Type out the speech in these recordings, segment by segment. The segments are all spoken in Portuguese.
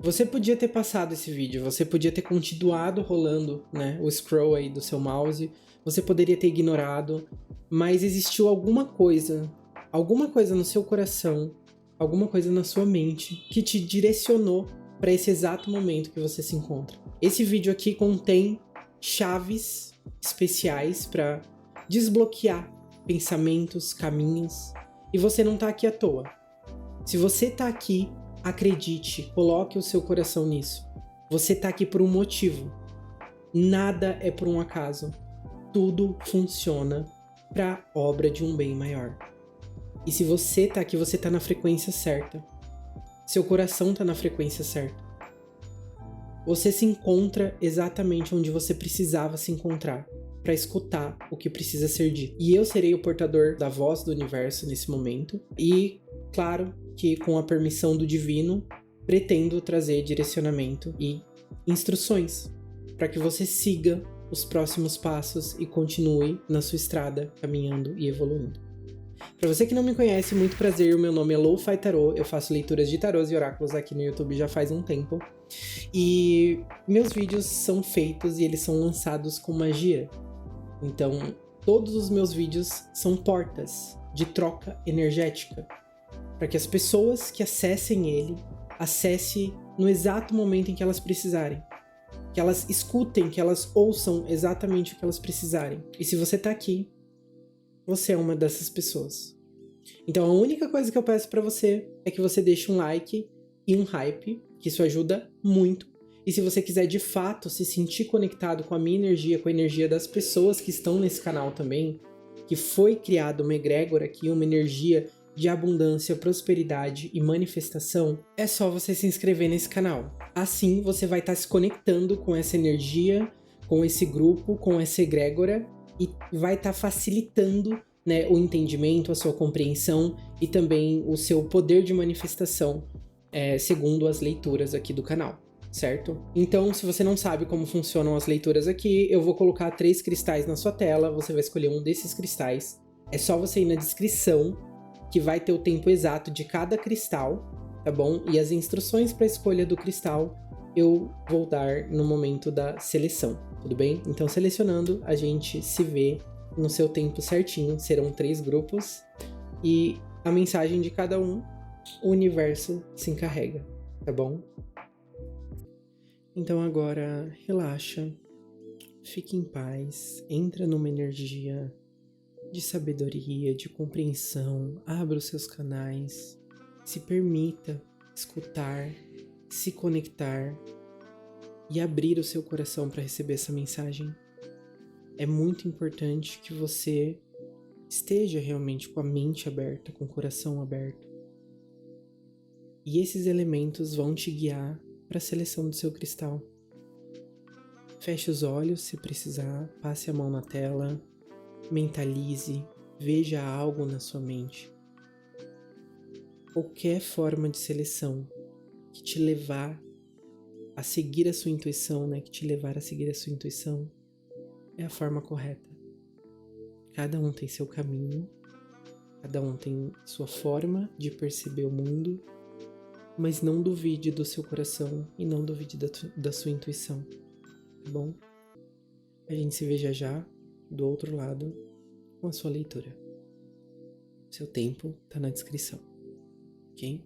Você podia ter passado esse vídeo, você podia ter continuado rolando, né, o scroll aí do seu mouse, você poderia ter ignorado, mas existiu alguma coisa no seu coração, alguma coisa na sua mente que te direcionou para esse exato momento que você se encontra. Esse vídeo aqui contém chaves especiais para desbloquear pensamentos, caminhos, e você não tá aqui à toa. Se você tá aqui, acredite, coloque o seu coração nisso. Você tá aqui por um motivo. Nada é por um acaso. Tudo funciona para obra de um bem maior. E se você tá aqui, você tá na frequência certa. Seu coração tá na frequência certa. Você se encontra exatamente onde você precisava se encontrar para escutar o que precisa ser dito. E eu serei o portador da voz do universo nesse momento. E, claro, que com a permissão do divino, pretendo trazer direcionamento e instruções para que você siga os próximos passos e continue na sua estrada, caminhando e evoluindo. Para você que não me conhece, muito prazer, o meu nome é Lo-Fi Tarot, eu faço leituras de tarôs e oráculos aqui no YouTube já faz um tempo. E meus vídeos são feitos e eles são lançados com magia. Então, todos os meus vídeos são portas de troca energética, para que as pessoas que acessem ele, acessem no exato momento em que elas precisarem. Que elas escutem, que elas ouçam exatamente o que elas precisarem. E se você tá aqui, você é uma dessas pessoas. Então a única coisa que eu peço pra você é que você deixe um like e um hype, que isso ajuda muito. E se você quiser de fato se sentir conectado com a minha energia, com a energia das pessoas que estão nesse canal também, que foi criada uma egrégora aqui, uma energia de abundância, prosperidade e manifestação, é só você se inscrever nesse canal. Assim você vai estar se conectando com essa energia, com esse grupo, com essa egrégora, e vai estar facilitando, né, o entendimento, a sua compreensão e também o seu poder de manifestação, segundo as leituras aqui do canal, certo? Então, se você não sabe como funcionam as leituras aqui, eu vou colocar 3 cristais na sua tela, você vai escolher um desses cristais. É só você ir na descrição, que vai ter o tempo exato de cada cristal, tá bom? E as instruções para a escolha do cristal eu vou dar no momento da seleção, tudo bem? Então, selecionando, a gente se vê no seu tempo certinho, serão 3 grupos, e a mensagem de cada um, o universo se encarrega, tá bom? Então agora, relaxa, fique em paz, entra numa energia de sabedoria, de compreensão, abra os seus canais, se permita escutar, se conectar e abrir o seu coração para receber essa mensagem. É muito importante que você esteja realmente com a mente aberta, com o coração aberto. E esses elementos vão te guiar para a seleção do seu cristal. Feche os olhos se precisar, passe a mão na tela, mentalize, veja algo na sua mente. Qualquer forma de seleção que te levar a seguir a sua intuição, né, que te levar a seguir a sua intuição, é a forma correta. Cada um tem seu caminho, cada um tem sua forma de perceber o mundo, mas não duvide do seu coração e não duvide da sua intuição, tá bom? A gente se vê já do outro lado com a sua leitura. Seu tempo tá na descrição, ok?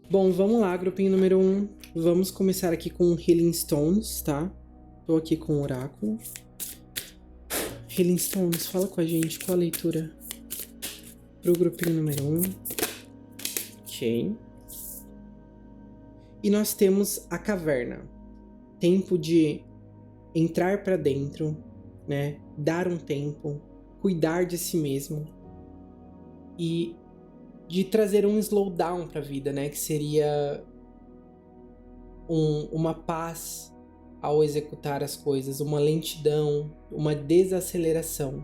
Bom, vamos lá, grupinho número 1. Vamos começar aqui com Healing Stones, tá? Tô aqui com o oráculo. Healing Stones, fala com a gente qual a leitura pro grupinho número 1. Ok. E nós temos a caverna. Tempo de entrar para dentro, né? Dar um tempo, cuidar de si mesmo e de trazer um slowdown para a vida, né? Que seria uma paz ao executar as coisas, uma lentidão, uma desaceleração.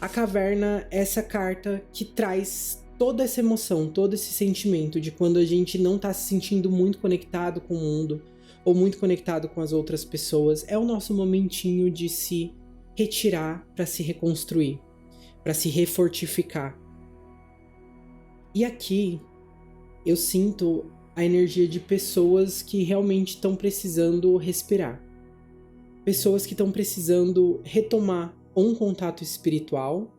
A caverna é essa carta que traz toda essa emoção, todo esse sentimento de quando a gente não tá se sentindo muito conectado com o mundo ou muito conectado com as outras pessoas. É o nosso momentinho de se retirar para se reconstruir, para se refortificar. E aqui eu sinto a energia de pessoas que realmente estão precisando respirar. Pessoas que estão precisando retomar um contato espiritual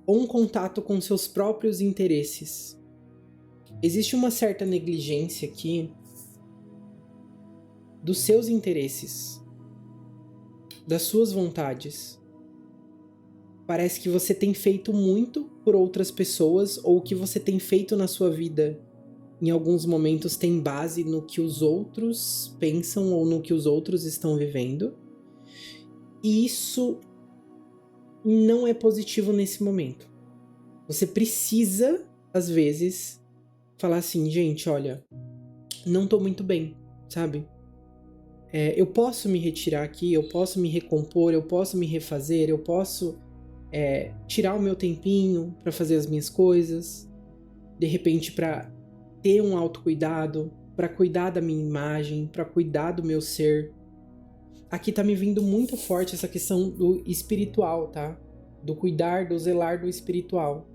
ou um contato com seus próprios interesses. Existe uma certa negligência aqui dos seus interesses, das suas vontades. Parece que você tem feito muito por outras pessoas, ou o que você tem feito na sua vida em alguns momentos tem base no que os outros pensam ou no que os outros estão vivendo. E isso não é positivo nesse momento. Você precisa, às vezes, falar assim, gente, olha, não tô muito bem, sabe? Eu posso me retirar aqui, eu posso me recompor, eu posso me refazer, eu posso tirar o meu tempinho pra fazer as minhas coisas, de repente pra ter um autocuidado, pra cuidar da minha imagem, pra cuidar do meu ser. Aqui tá me vindo muito forte essa questão do espiritual, tá? Do cuidar, do zelar do espiritual.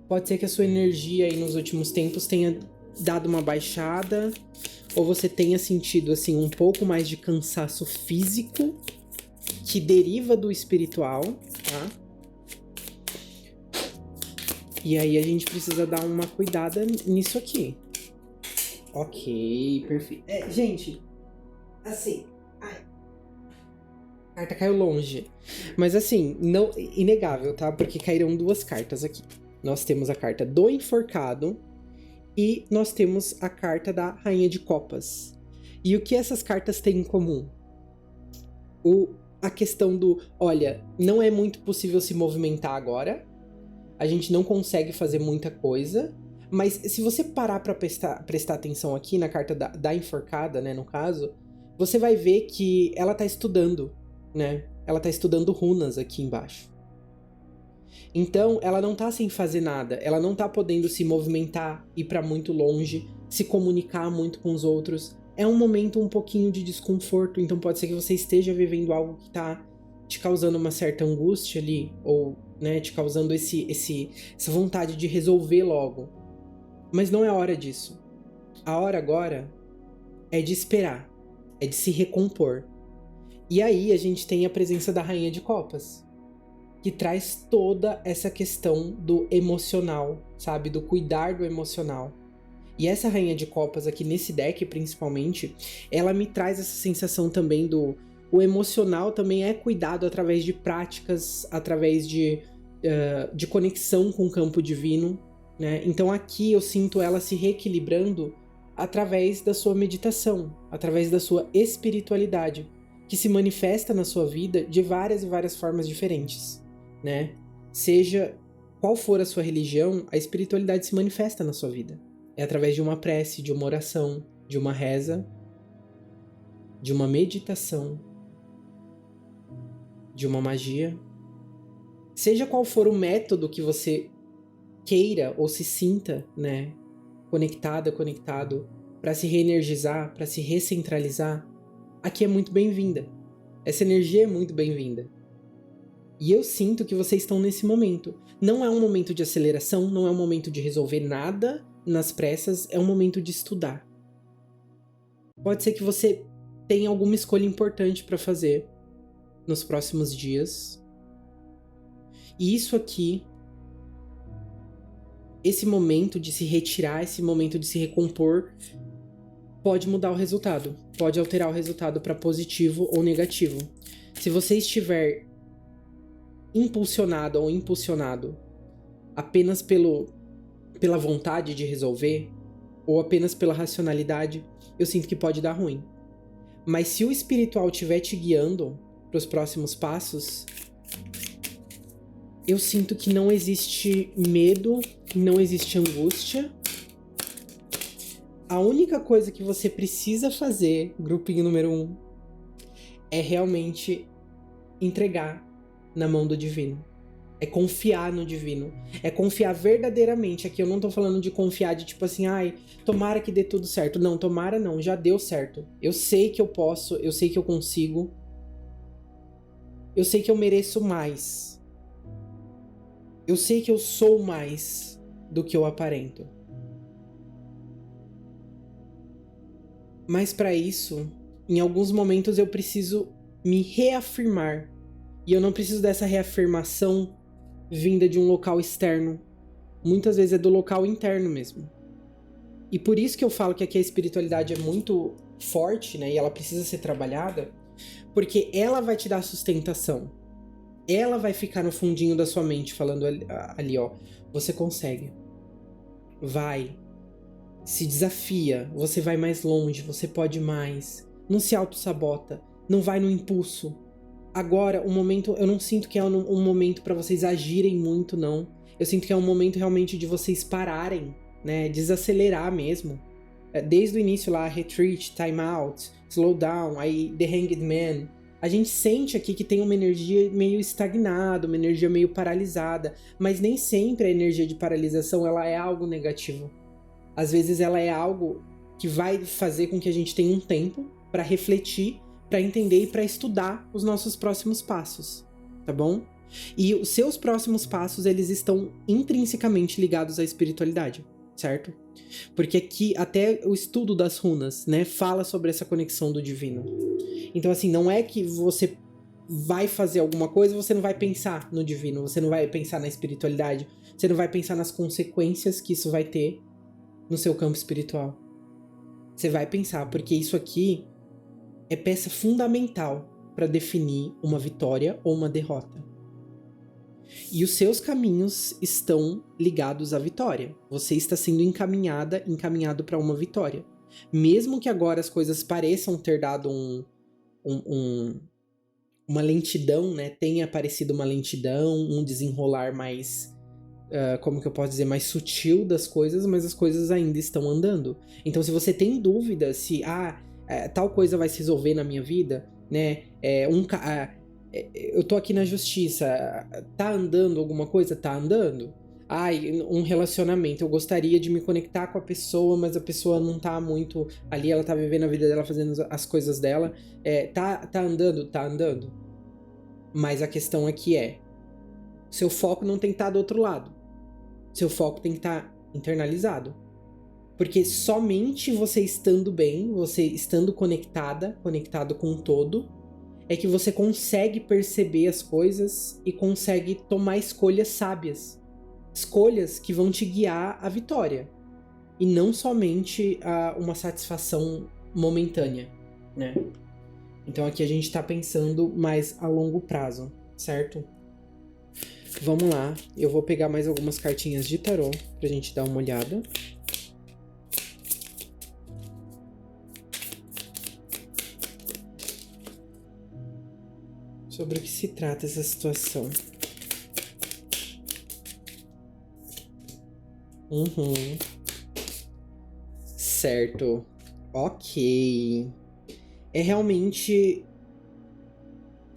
Pode ser que a sua energia aí nos últimos tempos tenha dado uma baixada, ou você tenha sentido assim um pouco mais de cansaço físico que deriva do espiritual, tá? E aí a gente precisa dar uma cuidada nisso aqui. Ok, perfeito. Gente, assim... Ai. A carta caiu longe. Mas assim, não inegável, tá? Porque caíram duas cartas aqui. Nós temos a carta do enforcado e nós temos a carta da Rainha de Copas. E o que essas cartas têm em comum? A questão do, olha, não é muito possível se movimentar agora. A gente não consegue fazer muita coisa. Mas se você parar pra prestar atenção aqui na carta da enforcada, né, no caso, você vai ver que ela tá estudando, né? Ela tá estudando runas aqui embaixo. Então, ela não tá sem fazer nada, ela não tá podendo se movimentar, ir pra muito longe, se comunicar muito com os outros. É um momento um pouquinho de desconforto, então pode ser que você esteja vivendo algo que tá te causando uma certa angústia ali, ou, né, te causando essa vontade de resolver logo. Mas não é a hora disso. A hora agora é de esperar, é de se recompor. E aí a gente tem a presença da Rainha de Copas, que traz toda essa questão do emocional, sabe? Do cuidar do emocional. E essa Rainha de Copas aqui nesse deck, principalmente, ela me traz essa sensação também do... O emocional também é cuidado através de práticas, através de conexão com o campo divino, né? Então aqui eu sinto ela se reequilibrando através da sua meditação, através da sua espiritualidade, que se manifesta na sua vida de várias e várias formas diferentes, né? Seja qual for a sua religião, a espiritualidade se manifesta na sua vida. É através de uma prece, de uma oração, de uma reza, de uma meditação, de uma magia. Seja qual for o método que você queira ou se sinta, né, conectado, para se reenergizar, para se recentralizar, aqui é muito bem-vinda. Essa energia é muito bem-vinda. E eu sinto que vocês estão nesse momento. Não é um momento de aceleração, não é um momento de resolver nada nas pressas, é um momento de estudar. Pode ser que você tenha alguma escolha importante para fazer nos próximos dias. E isso aqui, esse momento de se retirar, esse momento de se recompor, pode mudar o resultado. Pode alterar o resultado para positivo ou negativo. Se você estiver impulsionado ou impulsionado apenas pela vontade de resolver, ou apenas pela racionalidade, eu sinto que pode dar ruim. Mas se o espiritual estiver te guiando para os próximos passos, eu sinto que não existe medo, não existe angústia. A única coisa que você precisa fazer, grupinho número 1, é realmente entregar na mão do divino. É confiar no divino. É confiar verdadeiramente. Aqui eu não tô falando de confiar de tipo assim, ai, tomara que dê tudo certo. Não, tomara não, já deu certo. Eu sei que eu posso, eu sei que eu consigo. Eu sei que eu mereço mais. Eu sei que eu sou mais do que eu aparento. Mas para isso, em alguns momentos eu preciso me reafirmar. E eu não preciso dessa reafirmação vinda de um local externo. Muitas vezes é do local interno mesmo. E por isso que eu falo que aqui a espiritualidade é muito forte, né? E ela precisa ser trabalhada, porque ela vai te dar sustentação. Ela vai ficar no fundinho da sua mente falando ali, ó, você consegue. Vai. Se desafia, você vai mais longe, você pode mais. Não se auto-sabota, não vai no impulso. Agora, o momento, eu não sinto que é um momento pra vocês agirem muito, não. Eu sinto que é um momento realmente de vocês pararem, né? Desacelerar mesmo. Desde o início lá, retreat, time out, slow down, aí the hanged man. A gente sente aqui que tem uma energia meio estagnada, uma energia meio paralisada. Mas nem sempre a energia de paralisação ela é algo negativo. Às vezes ela é algo que vai fazer com que a gente tenha um tempo pra refletir, para entender e para estudar os nossos próximos passos, tá bom? E os seus próximos passos, eles estão intrinsecamente ligados à espiritualidade, certo? Porque aqui, até o estudo das runas, né, fala sobre essa conexão do divino. Então, assim, não é que você vai fazer alguma coisa, você não vai pensar no divino, você não vai pensar na espiritualidade, você não vai pensar nas consequências que isso vai ter no seu campo espiritual. Você vai pensar, porque isso aqui é peça fundamental para definir uma vitória ou uma derrota. E os seus caminhos estão ligados à vitória. Você está sendo encaminhado para uma vitória. Mesmo que agora as coisas pareçam ter dado uma lentidão, né? Tenha aparecido uma lentidão, um desenrolar mais, como que eu posso dizer, mais sutil das coisas, mas as coisas ainda estão andando. Então, se você tem dúvida se tal coisa vai se resolver na minha vida, né? Eu tô aqui na justiça, tá andando alguma coisa? Tá andando? Um relacionamento, eu gostaria de me conectar com a pessoa, mas a pessoa não tá muito ali, ela tá vivendo a vida dela, fazendo as coisas dela. Tá andando? Tá andando. Mas a questão aqui seu foco não tem que estar do outro lado. Seu foco tem que estar internalizado. Porque somente você estando bem, você estando conectado com o todo, é que você consegue perceber as coisas e consegue tomar escolhas sábias. Escolhas que vão te guiar à vitória. E não somente a uma satisfação momentânea, né? Então aqui a gente tá pensando mais a longo prazo, certo? Vamos lá, eu vou pegar mais algumas cartinhas de tarô pra gente dar uma olhada. Sobre o que se trata essa situação. Certo. Ok. É realmente...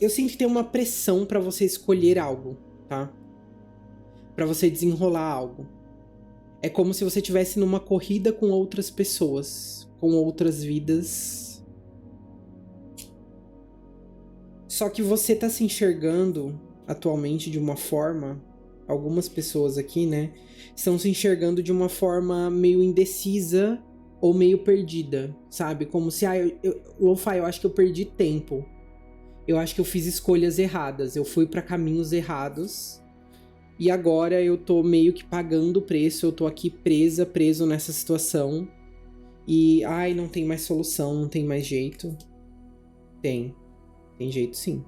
Eu sinto que tem uma pressão pra você escolher algo, tá? Pra você desenrolar algo. É como se você estivesse numa corrida com outras pessoas, com outras vidas. Só que você tá se enxergando atualmente de uma forma... Algumas pessoas aqui, né, estão se enxergando de uma forma meio indecisa ou meio perdida, sabe? Como se, Lo-Fi, eu acho que eu perdi tempo. Eu acho que eu fiz escolhas erradas, eu fui pra caminhos errados. E agora eu tô meio que pagando o preço, eu tô aqui preso nessa situação. E, não tem mais solução, não tem mais jeito. Tem jeito sim.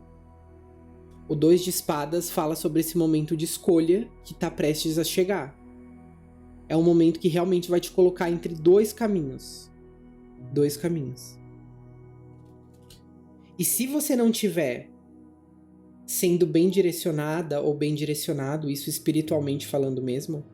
O 2 de espadas fala sobre esse momento de escolha que tá prestes a chegar. É um momento que realmente vai te colocar entre dois caminhos. E se você não tiver sendo bem direcionada ou bem direcionado, isso espiritualmente falando mesmo,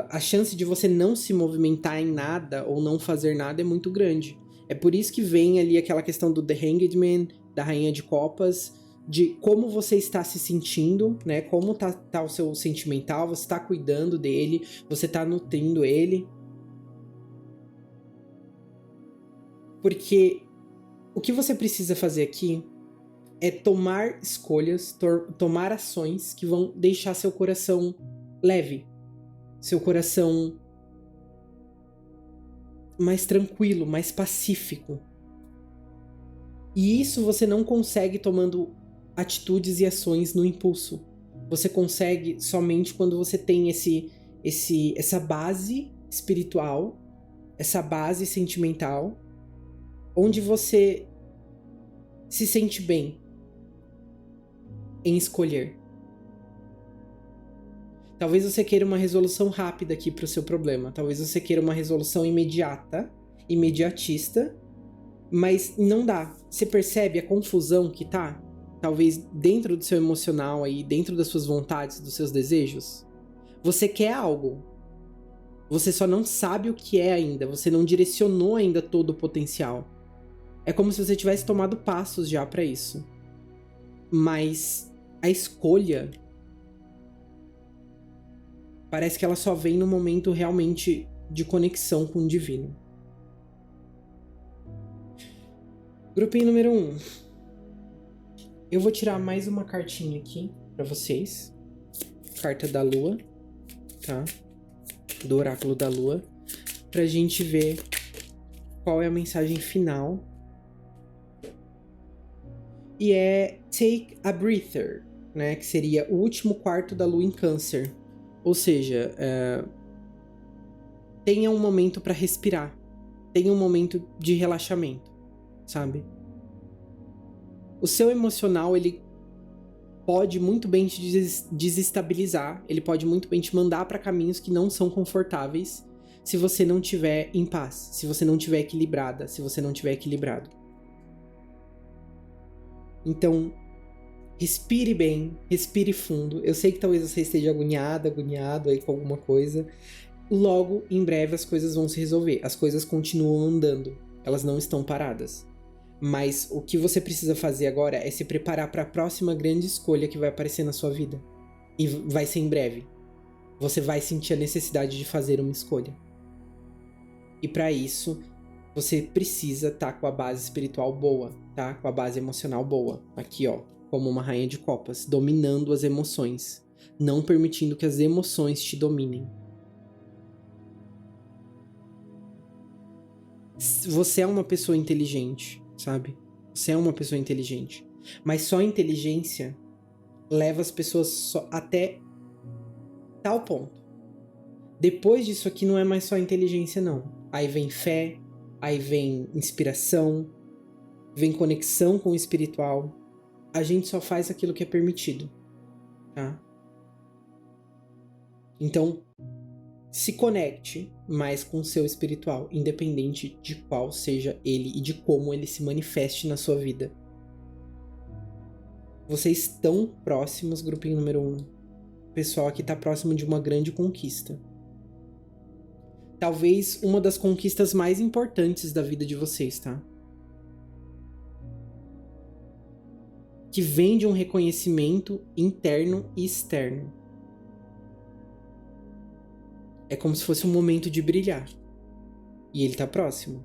a chance de você não se movimentar em nada ou não fazer nada é muito grande. É por isso que vem ali aquela questão do The Hanged Man, da Rainha de Copas, de como você está se sentindo, né? Como tá o seu sentimental, você tá cuidando dele, você tá nutrindo ele. Porque o que você precisa fazer aqui é tomar escolhas, tomar ações que vão deixar seu coração leve, seu coração mais tranquilo, mais pacífico. E isso você não consegue tomando atitudes e ações no impulso. Você consegue somente quando você tem essa base espiritual, essa base sentimental, onde você se sente bem em escolher. Talvez você queira uma resolução rápida aqui para o seu problema. Talvez você queira uma resolução imediata, imediatista, mas não dá. Você percebe a confusão que tá? Talvez dentro do seu emocional aí, dentro das suas vontades, dos seus desejos. Você quer algo. Você só não sabe o que é ainda. Você não direcionou ainda todo o potencial. É como se você tivesse tomado passos já para isso. Mas a escolha parece que ela só vem no momento realmente de conexão com o divino. Grupinho número 1. Eu vou tirar mais uma cartinha aqui pra vocês. Carta da Lua, tá? Do Oráculo da Lua. Pra gente ver qual é a mensagem final. E é Take a Breather, né? Que seria o último quarto da Lua em Câncer. Ou seja, tenha um momento pra respirar. Tenha um momento de relaxamento, sabe? O seu emocional, ele pode muito bem te desestabilizar. Ele pode muito bem te mandar pra caminhos que não são confortáveis se você não tiver em paz, se você não tiver equilibrada, se você não tiver equilibrado. Então, respire bem, respire fundo. Eu sei que talvez você esteja agoniado aí com alguma coisa. Logo, em breve, as coisas vão se resolver. As coisas continuam andando. Elas não estão paradas. Mas o que você precisa fazer agora é se preparar para a próxima grande escolha que vai aparecer na sua vida. E vai ser em breve. Você vai sentir a necessidade de fazer uma escolha. E para isso, você precisa estar com a base espiritual boa, tá? Com a base emocional boa. Aqui, ó, como uma rainha de copas, dominando as emoções, não permitindo que as emoções te dominem. Você é uma pessoa inteligente, sabe? Você é uma pessoa inteligente. Mas só a inteligência leva as pessoas até tal ponto. Depois disso aqui não é mais só inteligência, não. Aí vem fé, aí vem inspiração, vem conexão com o espiritual. A gente só faz aquilo que é permitido, tá? Então, se conecte mais com o seu espiritual, independente de qual seja ele e de como ele se manifeste na sua vida. Vocês estão próximos, grupinho número 1. O pessoal aqui está próximo de uma grande conquista. Talvez uma das conquistas mais importantes da vida de vocês, tá? Que vem de um reconhecimento interno e externo. É como se fosse um momento de brilhar. E ele tá próximo.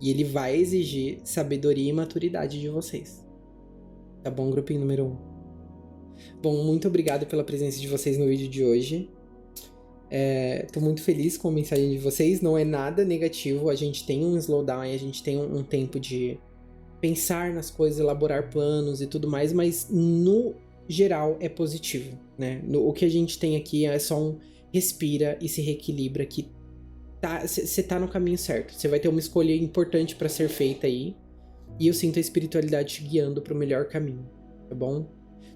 E ele vai exigir sabedoria e maturidade de vocês. Tá bom, grupinho número 1? Bom, muito obrigado pela presença de vocês no vídeo de hoje. Tô muito feliz com a mensagem de vocês. Não é nada negativo. A gente tem um slowdown e a gente tem um tempo de pensar nas coisas, elaborar planos e tudo mais. Mas no geral é positivo, né? O que a gente tem aqui é só um respira e se reequilibra que você tá no caminho certo. Você vai ter uma escolha importante para ser feita aí. E eu sinto a espiritualidade te guiando pro melhor caminho, tá bom?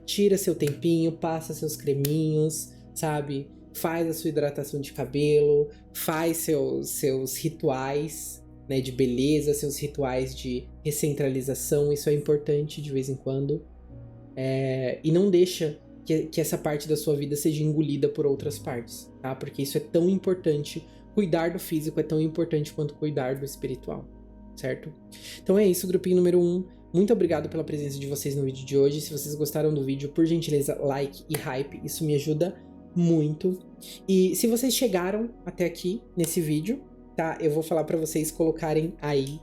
Tira seu tempinho, passa seus creminhos, sabe? Faz a sua hidratação de cabelo, faz seus rituais, né, de beleza, seus rituais de recentralização, isso é importante de vez em quando. E não deixa que essa parte da sua vida seja engolida por outras partes, tá? Porque isso é tão importante. Cuidar do físico é tão importante quanto cuidar do espiritual, certo? Então é isso, grupinho número 1. Muito obrigado pela presença de vocês no vídeo de hoje. Se vocês gostaram do vídeo, por gentileza, like e hype. Isso me ajuda muito. E se vocês chegaram até aqui nesse vídeo, tá? Eu vou falar pra vocês colocarem aí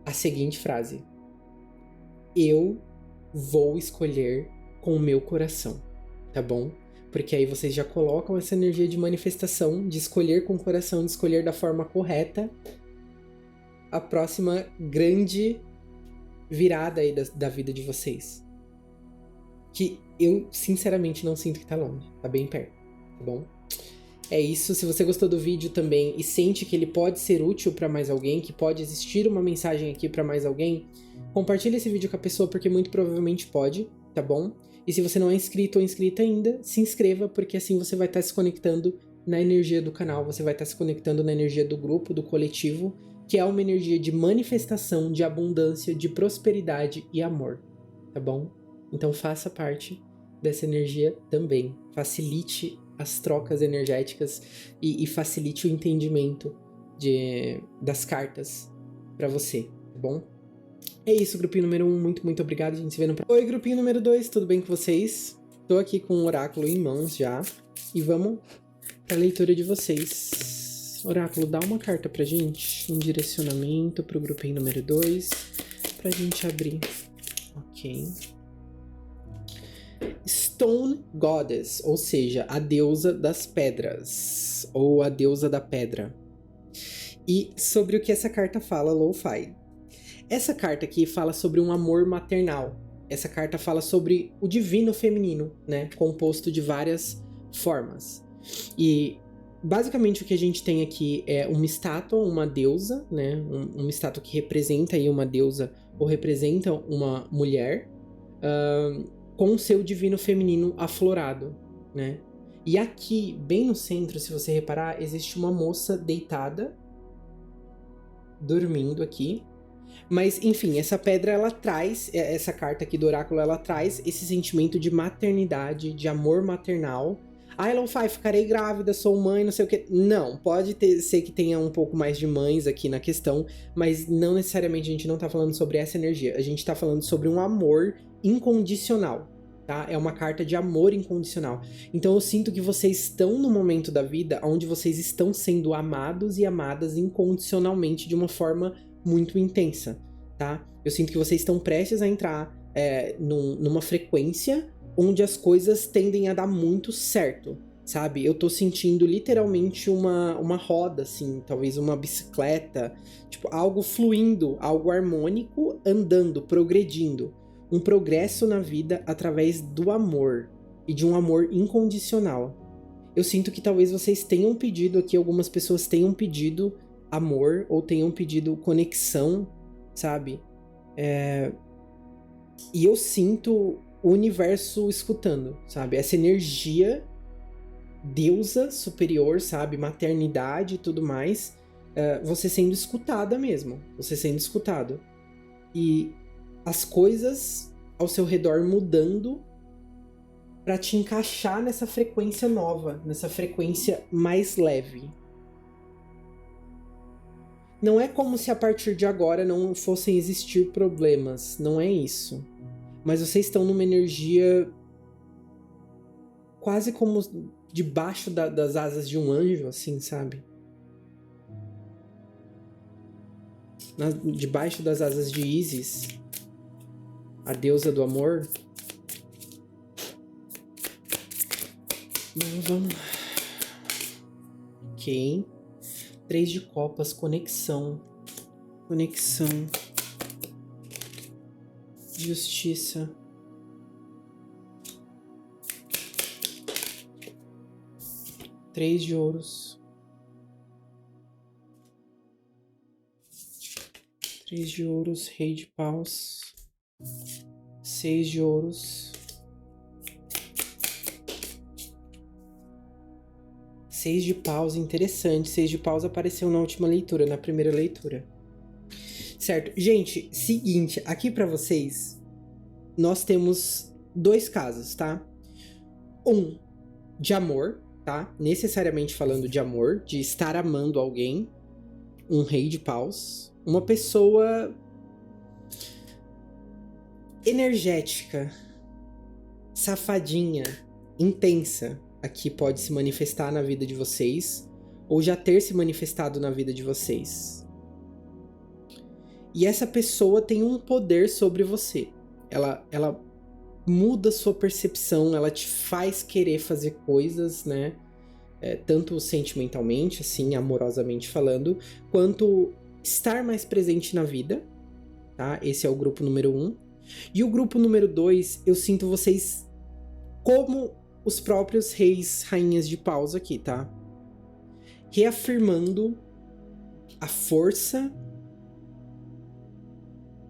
a seguinte frase. Eu vou escolher com o meu coração, tá bom? Porque aí vocês já colocam essa energia de manifestação, de escolher com o coração, de escolher da forma correta a próxima grande virada aí da vida de vocês. Que eu, sinceramente, não sinto que tá longe, tá bem perto, tá bom? É isso, se você gostou do vídeo também e sente que ele pode ser útil pra mais alguém, que pode existir uma mensagem aqui pra mais alguém, compartilhe esse vídeo com a pessoa porque muito provavelmente pode, tá bom? E se você não é inscrito ou inscrita ainda, se inscreva porque assim você vai estar se conectando na energia do canal, você vai estar se conectando na energia do grupo, do coletivo, que é uma energia de manifestação, de abundância, de prosperidade e amor, tá bom? Então faça parte dessa energia também. Facilite as trocas energéticas e facilite o entendimento das cartas pra você, tá bom? É isso, grupinho número 1, muito obrigado, a gente se vê no próximo. Oi, grupinho número 2, tudo bem com vocês? Tô aqui com o oráculo em mãos já, e vamos pra leitura de vocês. Oráculo, dá uma carta pra gente, um direcionamento pro grupinho número 2, pra gente abrir. Ok. Stone Goddess, ou seja, a deusa das pedras, ou a deusa da pedra. E sobre o que essa carta fala, Lo-Fi. Essa carta aqui fala sobre um amor maternal. Essa carta fala sobre o divino feminino, né? Composto de várias formas. E basicamente o que a gente tem aqui é uma estátua, uma deusa, né? Uma estátua que representa aí uma deusa ou representa uma mulher com o seu divino feminino aflorado, né? E aqui, bem no centro, se você reparar, existe uma moça deitada, dormindo aqui. Mas, enfim, essa pedra, ela traz, essa carta aqui do oráculo, ela traz esse sentimento de maternidade, de amor maternal. Ah, Lo-Fi, ficarei grávida, sou mãe, não sei o que. Não, pode ser que tenha um pouco mais de mães aqui na questão, mas não necessariamente a gente não tá falando sobre essa energia. A gente tá falando sobre um amor incondicional, tá? É uma carta de amor incondicional. Então eu sinto que vocês estão no momento da vida onde vocês estão sendo amados e amadas incondicionalmente de uma forma muito intensa, tá? Eu sinto que vocês estão prestes a entrar numa frequência onde as coisas tendem a dar muito certo, sabe? Eu tô sentindo literalmente uma roda, assim, talvez uma bicicleta, tipo, algo fluindo, algo harmônico, andando, progredindo. Um progresso na vida através do amor, e de um amor incondicional. Eu sinto que talvez vocês tenham pedido aqui, algumas pessoas tenham pedido amor, ou tenham pedido conexão, sabe? E eu sinto o universo escutando, sabe? Essa energia deusa superior, sabe? Maternidade e tudo mais, você sendo escutada mesmo, você sendo escutado. E as coisas ao seu redor mudando para te encaixar nessa frequência nova, nessa frequência mais leve. Não é como se a partir de agora não fossem existir problemas, não é isso. Mas vocês estão numa energia quase como debaixo das asas de um anjo, assim, sabe? Debaixo das asas de Isis, a deusa do amor. Vamos lá. Ok. 3 de copas, conexão. Conexão. Justiça. Três de ouros. 3 de ouros, rei de paus. 6 de ouros. 6 de paus, interessante. 6 de paus apareceu na última leitura, na primeira leitura. Certo. Gente, seguinte, aqui pra vocês, nós temos 2 casos, tá? Um, de amor, tá? Necessariamente falando de amor, de estar amando alguém. Um rei de paus. Uma pessoa energética, safadinha, intensa, aqui pode se manifestar na vida de vocês, ou já ter se manifestado na vida de vocês. E essa pessoa tem um poder sobre você. Ela muda sua percepção, ela te faz querer fazer coisas, né? Tanto sentimentalmente, assim, amorosamente falando, quanto estar mais presente na vida, tá? Esse é o grupo número 1. E o grupo número 2, eu sinto vocês como os próprios reis, rainhas de paus aqui, tá? Reafirmando a força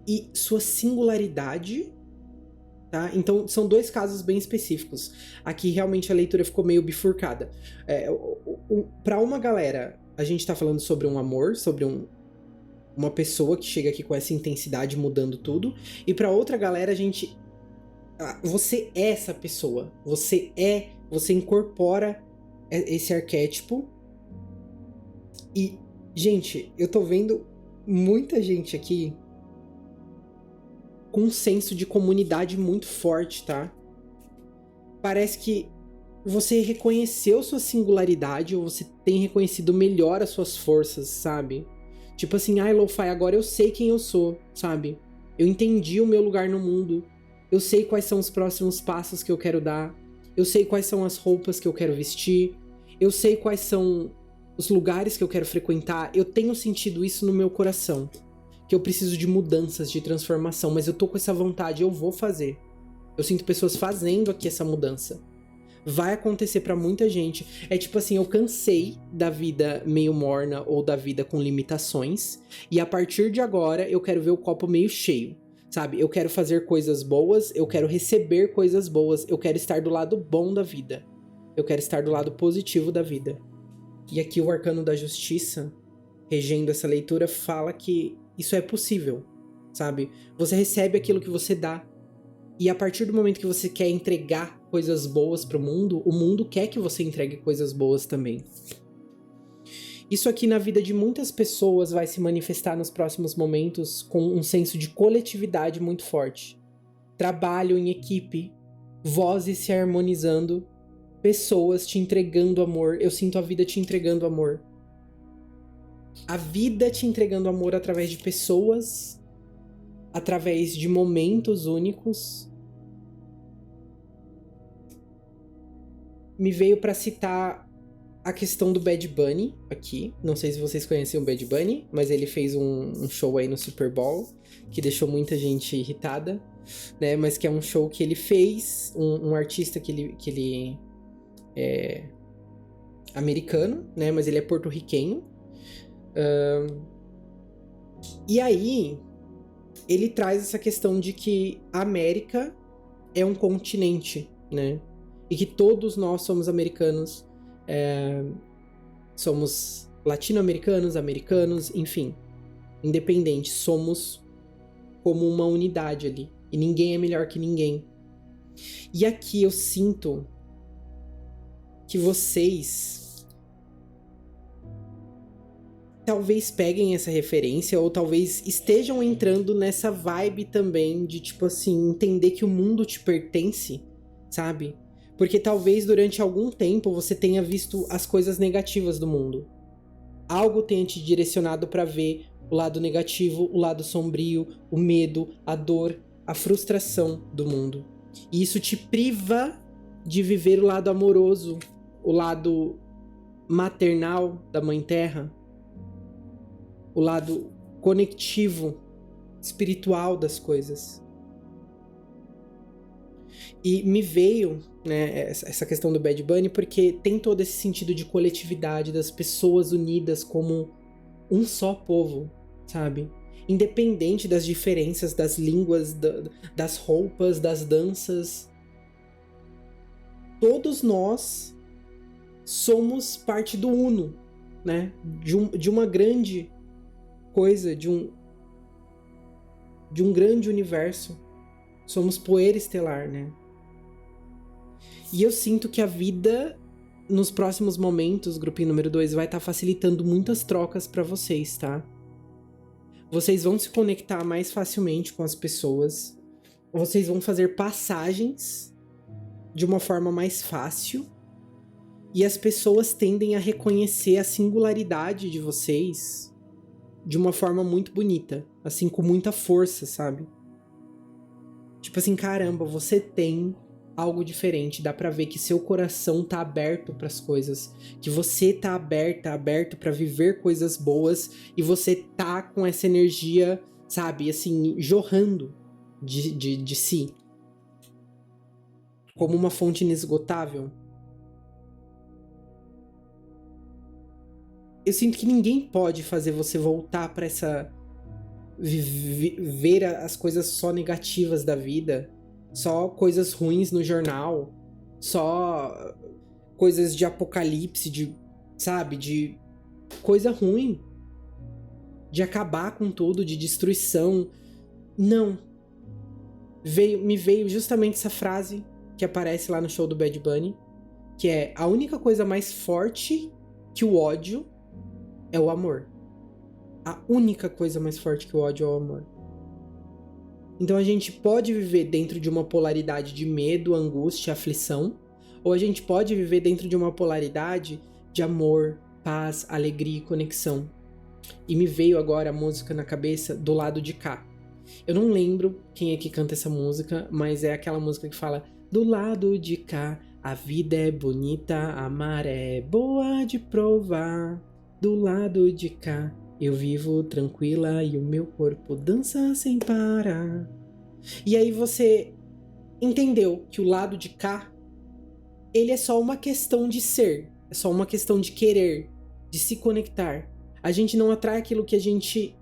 e sua singularidade, tá? Então, são 2 casos bem específicos. Aqui, realmente, a leitura ficou meio bifurcada. Pra uma galera, a gente tá falando sobre um amor, sobre uma pessoa que chega aqui com essa intensidade mudando tudo. E pra outra galera, você é essa pessoa. Você incorpora esse arquétipo. E, gente, eu tô vendo muita gente aqui com um senso de comunidade muito forte, tá? Parece que você reconheceu sua singularidade, ou você tem reconhecido melhor as suas forças, sabe? Tipo assim, Lo-Fi, agora eu sei quem eu sou, sabe? Eu entendi o meu lugar no mundo. Eu sei quais são os próximos passos que eu quero dar. Eu sei quais são as roupas que eu quero vestir. Eu sei quais são os lugares que eu quero frequentar. Eu tenho sentido isso no meu coração. Que eu preciso de mudanças, de transformação, mas eu tô com essa vontade, eu vou fazer. Eu sinto pessoas fazendo aqui essa mudança. Vai acontecer pra muita gente. É tipo assim, eu cansei da vida meio morna ou da vida com limitações, e a partir de agora eu quero ver o copo meio cheio, sabe? Eu quero fazer coisas boas, eu quero receber coisas boas, eu quero estar do lado bom da vida. Eu quero estar do lado positivo da vida. E aqui o arcano da justiça, regendo essa leitura, fala que isso é possível, sabe? Você recebe aquilo que você dá. E a partir do momento que você quer entregar coisas boas pro mundo, o mundo quer que você entregue coisas boas também. Isso aqui na vida de muitas pessoas vai se manifestar nos próximos momentos com um senso de coletividade muito forte. Trabalho em equipe, vozes se harmonizando, pessoas te entregando amor. Eu sinto a vida te entregando amor. A vida te entregando amor através de pessoas, através de momentos únicos. Me veio pra citar a questão do Bad Bunny aqui. Não sei se vocês conhecem o Bad Bunny, mas ele fez um show aí no Super Bowl que deixou muita gente irritada, né? Mas que é um show que ele fez, um artista que ele é americano, né? Mas ele é porto-riquenho. E aí ele traz essa questão de que a América é um continente, né? E que todos nós somos americanos, somos latino-americanos, americanos, enfim, independentes, somos como uma unidade ali, e ninguém é melhor que ninguém. E aqui eu sinto que vocês talvez peguem essa referência, ou talvez estejam entrando nessa vibe também de, tipo assim, entender que o mundo te pertence, sabe? Porque talvez durante algum tempo você tenha visto as coisas negativas do mundo. Algo tenha te direcionado para ver o lado negativo, o lado sombrio, o medo, a dor, a frustração do mundo. E isso te priva de viver o lado amoroso, o lado maternal da Mãe Terra, o lado conectivo, espiritual das coisas. E me veio, né, essa questão do Bad Bunny, porque tem todo esse sentido de coletividade, das pessoas unidas como um só povo, sabe? Independente das diferenças, das línguas, das roupas, das danças. Todos nós somos parte do uno, né? De uma grande coisa, de um grande universo. Somos poeira estelar, né? E eu sinto que a vida, nos próximos momentos, grupinho número 2, vai estar facilitando muitas trocas pra vocês, tá? Vocês vão se conectar mais facilmente com as pessoas. Vocês vão fazer passagens de uma forma mais fácil. E as pessoas tendem a reconhecer a singularidade de vocês de uma forma muito bonita. Assim, com muita força, sabe? Tipo assim, caramba, você tem algo diferente. Dá pra ver que seu coração tá aberto pras coisas. Que você tá aberto pra viver coisas boas. E você tá com essa energia, sabe? Assim, jorrando de si. Como uma fonte inesgotável. Eu sinto que ninguém pode fazer você voltar pra essa... ver as coisas só negativas da vida, só coisas ruins no jornal, só coisas de apocalipse, de, sabe, de coisa ruim, de acabar com tudo, de destruição. Não. Me veio justamente essa frase que aparece lá no show do Bad Bunny, que é: a única coisa mais forte que o ódio é o amor. A única coisa mais forte que o ódio é o amor. Então a gente pode viver dentro de uma polaridade de medo, angústia, aflição, ou a gente pode viver dentro de uma polaridade de amor, paz, alegria e conexão. E me veio agora a música na cabeça Do Lado de Cá. Eu não lembro quem é que canta essa música, mas é aquela música que fala: do lado de cá, a vida é bonita, amar é boa de provar. Do lado de cá, eu vivo tranquila e o meu corpo dança sem parar. E aí você entendeu que o lado de cá, ele é só uma questão de ser, é só uma questão de querer, de se conectar. A gente não atrai aquilo que a gente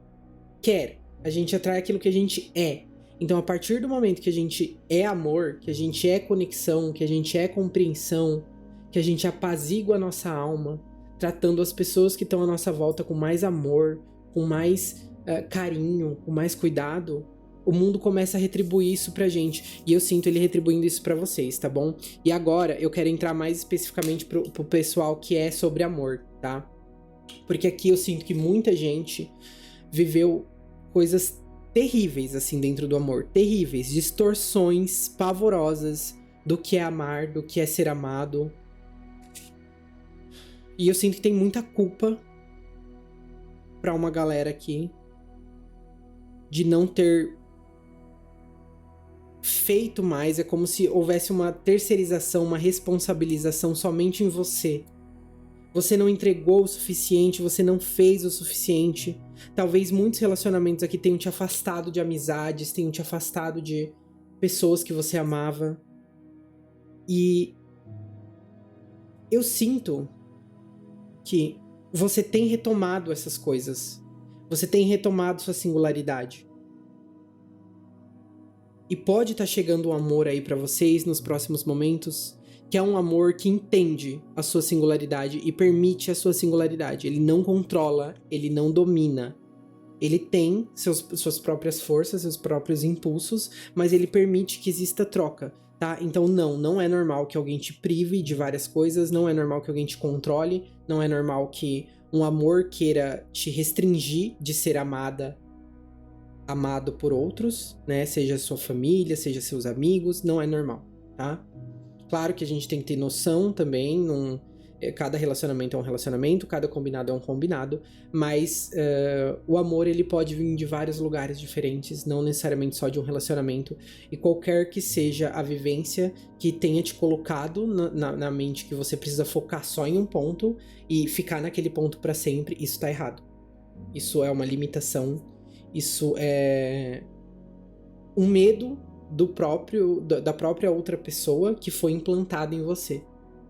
quer, a gente atrai aquilo que a gente é. Então, a partir do momento que a gente é amor, que a gente é conexão, que a gente é compreensão, que a gente apazigua a nossa alma, tratando as pessoas que estão à nossa volta com mais amor, com mais carinho, com mais cuidado, o mundo começa a retribuir isso pra gente. E eu sinto ele retribuindo isso pra vocês, tá bom? E agora eu quero entrar mais especificamente pro pessoal que é sobre amor, tá? Porque aqui eu sinto que muita gente viveu coisas terríveis, assim, dentro do amor. Terríveis, distorções pavorosas do que é amar, do que é ser amado. E eu sinto que tem muita culpa pra uma galera aqui de não ter feito mais. É como se houvesse uma terceirização, uma responsabilização somente em você. Você não entregou o suficiente, você não fez o suficiente. Talvez muitos relacionamentos aqui tenham te afastado de amizades, tenham te afastado de pessoas que você amava. E eu sinto que você tem retomado essas coisas. Você tem retomado sua singularidade. E pode estar chegando um amor aí pra vocês nos próximos momentos, que é um amor que entende a sua singularidade e permite a sua singularidade. Ele não controla, ele não domina. Ele tem suas próprias forças, seus próprios impulsos, mas ele permite que exista troca, tá? Então não é normal que alguém te prive de várias coisas, não é normal que alguém te controle, não é normal que um amor queira te restringir de ser amado por outros, né? Seja sua família, seja seus amigos, não é normal, tá? Claro que a gente tem que ter noção também, cada relacionamento é um relacionamento, cada combinado é um combinado, mas o amor ele pode vir de vários lugares diferentes, não necessariamente só de um relacionamento, e qualquer que seja a vivência que tenha te colocado na mente que você precisa focar só em um ponto e ficar naquele ponto pra sempre, isso tá errado. Isso é uma limitação, isso é um medo da própria outra pessoa que foi implantado em você,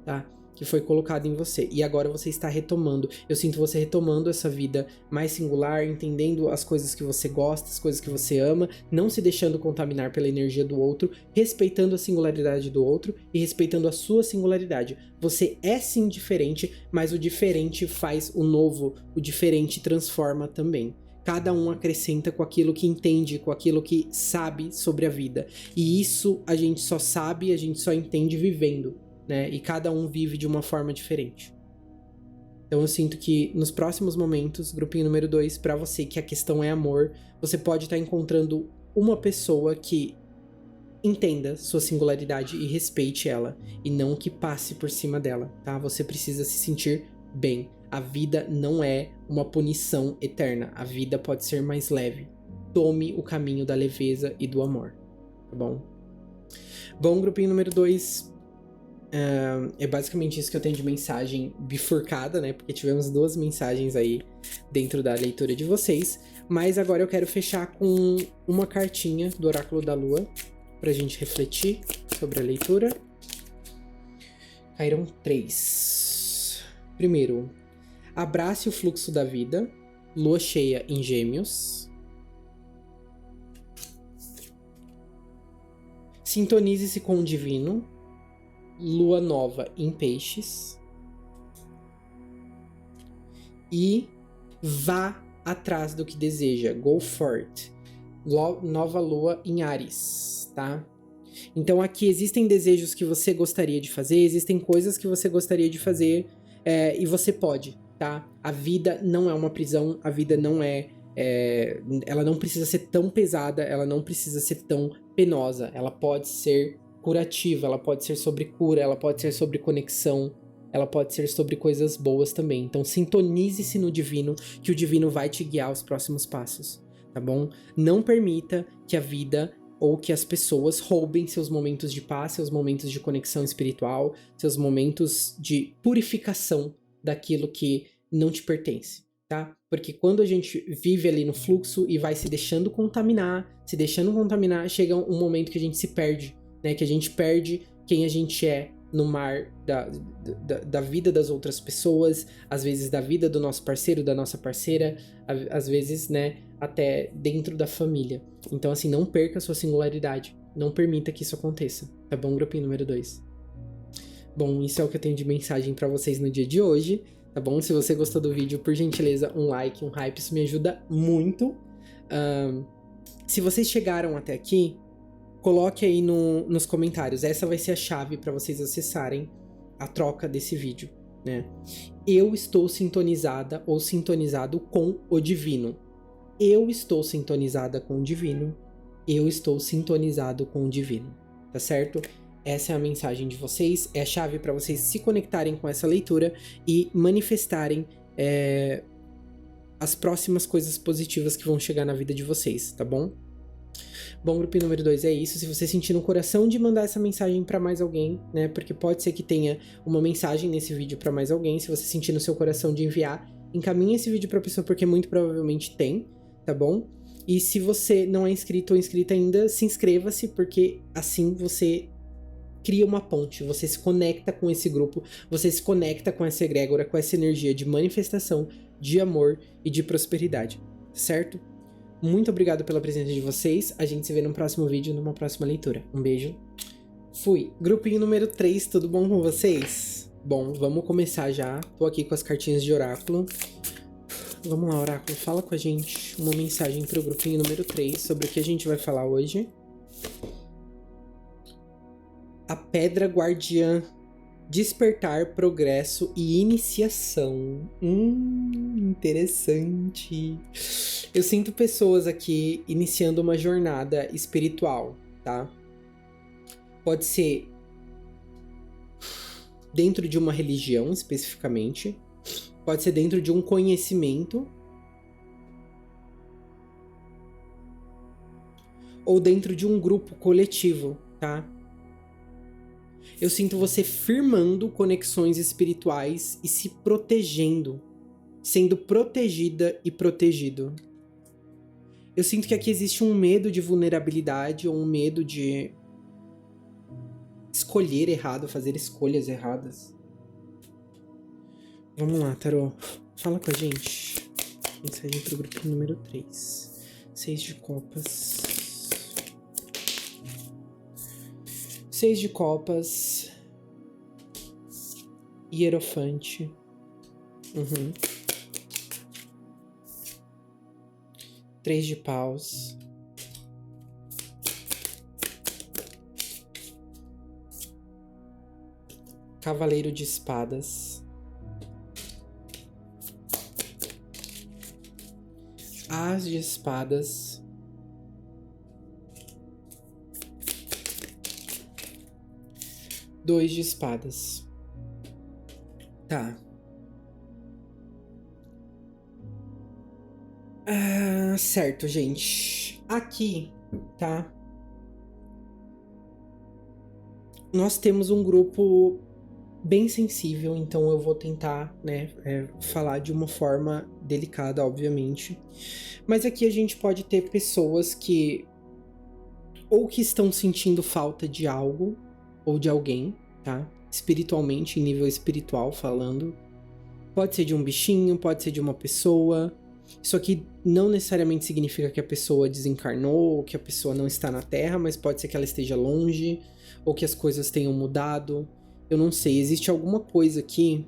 tá? que foi colocado em você. E agora você está retomando. Eu sinto você retomando essa vida mais singular, entendendo as coisas que você gosta, as coisas que você ama, não se deixando contaminar pela energia do outro, respeitando a singularidade do outro e respeitando a sua singularidade. Você é sim diferente, mas o diferente faz o novo, o diferente transforma também. Cada um acrescenta com aquilo que entende, com aquilo que sabe sobre a vida. E isso a gente só sabe, a gente só entende vivendo, né? E cada um vive de uma forma diferente. Então eu sinto que nos próximos momentos, grupinho número 2, pra você que a questão é amor, você pode estar encontrando uma pessoa que entenda sua singularidade e respeite ela, e não que passe por cima dela, tá? Você precisa se sentir bem. A vida não é uma punição eterna. A vida pode ser mais leve. Tome o caminho da leveza e do amor, tá bom? Bom, grupinho número 2, é basicamente isso que eu tenho de mensagem bifurcada, né? Porque tivemos 2 mensagens aí dentro da leitura de vocês. Mas agora eu quero fechar com uma cartinha do Oráculo da Lua pra gente refletir sobre a leitura. Caíram 3. Primeiro, abrace o fluxo da vida, lua cheia em Gêmeos. Sintonize-se com o divino, lua nova em Peixes. E vá atrás do que deseja, go for it. Nova lua em Áries, tá? Então aqui existem desejos que você gostaria de fazer, existem coisas que você gostaria de fazer, e você pode, tá? A vida não é uma prisão, a vida não ela não precisa ser tão pesada, ela não precisa ser tão penosa, ela pode ser curativa, ela pode ser sobre cura, ela pode ser sobre conexão, ela pode ser sobre coisas boas também. Então sintonize-se no divino, que o divino vai te guiar aos próximos passos, tá bom? Não permita que a vida ou que as pessoas roubem seus momentos de paz, seus momentos de conexão espiritual, seus momentos de purificação daquilo que não te pertence, tá? Porque quando a gente vive ali no fluxo e vai se deixando contaminar, chega um momento que a gente se perde, né? Que a gente perde quem a gente é no mar da vida das outras pessoas, às vezes da vida do nosso parceiro, da nossa parceira, às vezes, né, até dentro da família. Então, assim, não perca a sua singularidade. Não permita que isso aconteça. Tá bom, grupinho número 2? Bom, isso é o que eu tenho de mensagem pra vocês no dia de hoje, tá bom? Se você gostou do vídeo, por gentileza, um like, um hype, isso me ajuda muito. Se vocês chegaram até aqui, coloque aí nos comentários. Essa vai ser a chave para vocês acessarem a troca desse vídeo, né? Eu estou sintonizada ou sintonizado com o divino. Eu estou sintonizada com o divino. Eu estou sintonizado com o divino. Tá certo? Essa é a mensagem de vocês. É a chave para vocês se conectarem com essa leitura e manifestarem as próximas coisas positivas que vão chegar na vida de vocês, tá bom? Bom, grupo número 2 é isso. Se você sentir no coração de mandar essa mensagem pra mais alguém, né? Porque pode ser que tenha uma mensagem nesse vídeo pra mais alguém. Se você sentir no seu coração de enviar, encaminhe esse vídeo pra pessoa, porque muito provavelmente tem, tá bom? E se você não é inscrito ou inscrita ainda, se inscreva-se, porque assim você cria uma ponte, você se conecta com esse grupo, você se conecta com essa egrégora, com essa energia de manifestação, de amor e de prosperidade, certo? Muito obrigado pela presença de vocês. A gente se vê no próximo vídeo, numa próxima leitura. Um beijo. Fui. Grupinho número 3, tudo bom com vocês? Bom, vamos começar já. Tô aqui com as cartinhas de oráculo. Vamos lá, oráculo, fala com a gente uma mensagem pro grupinho número 3 sobre o que a gente vai falar hoje. A pedra guardiã. Despertar, progresso e iniciação. Interessante. Eu sinto pessoas aqui iniciando uma jornada espiritual, tá? Pode ser dentro de uma religião, especificamente. Pode ser dentro de um conhecimento. Ou dentro de um grupo coletivo, tá? Eu sinto você firmando conexões espirituais e se protegendo, sendo protegida e protegido. Eu sinto que aqui existe um medo de vulnerabilidade ou um medo de escolher errado, fazer escolhas erradas. Vamos lá, tarô. Fala com a gente. Mensagem pro grupo número 3. 6 de copas. 6 de copas. Hierofante. 3 de paus. Cavaleiro de espadas. As de espadas. Dois de espadas. Tá. Certo, gente. Aqui, tá? Nós temos um grupo bem sensível, então eu vou tentar, né, falar de uma forma delicada, obviamente. Mas aqui a gente pode ter pessoas que ou que estão sentindo falta de algo ou de alguém, tá? Espiritualmente, em nível espiritual falando. Pode ser de um bichinho, pode ser de uma pessoa. Isso aqui não necessariamente significa que a pessoa desencarnou ou que a pessoa não está na Terra, mas pode ser que ela esteja longe ou que as coisas tenham mudado. Eu não sei, existe alguma coisa aqui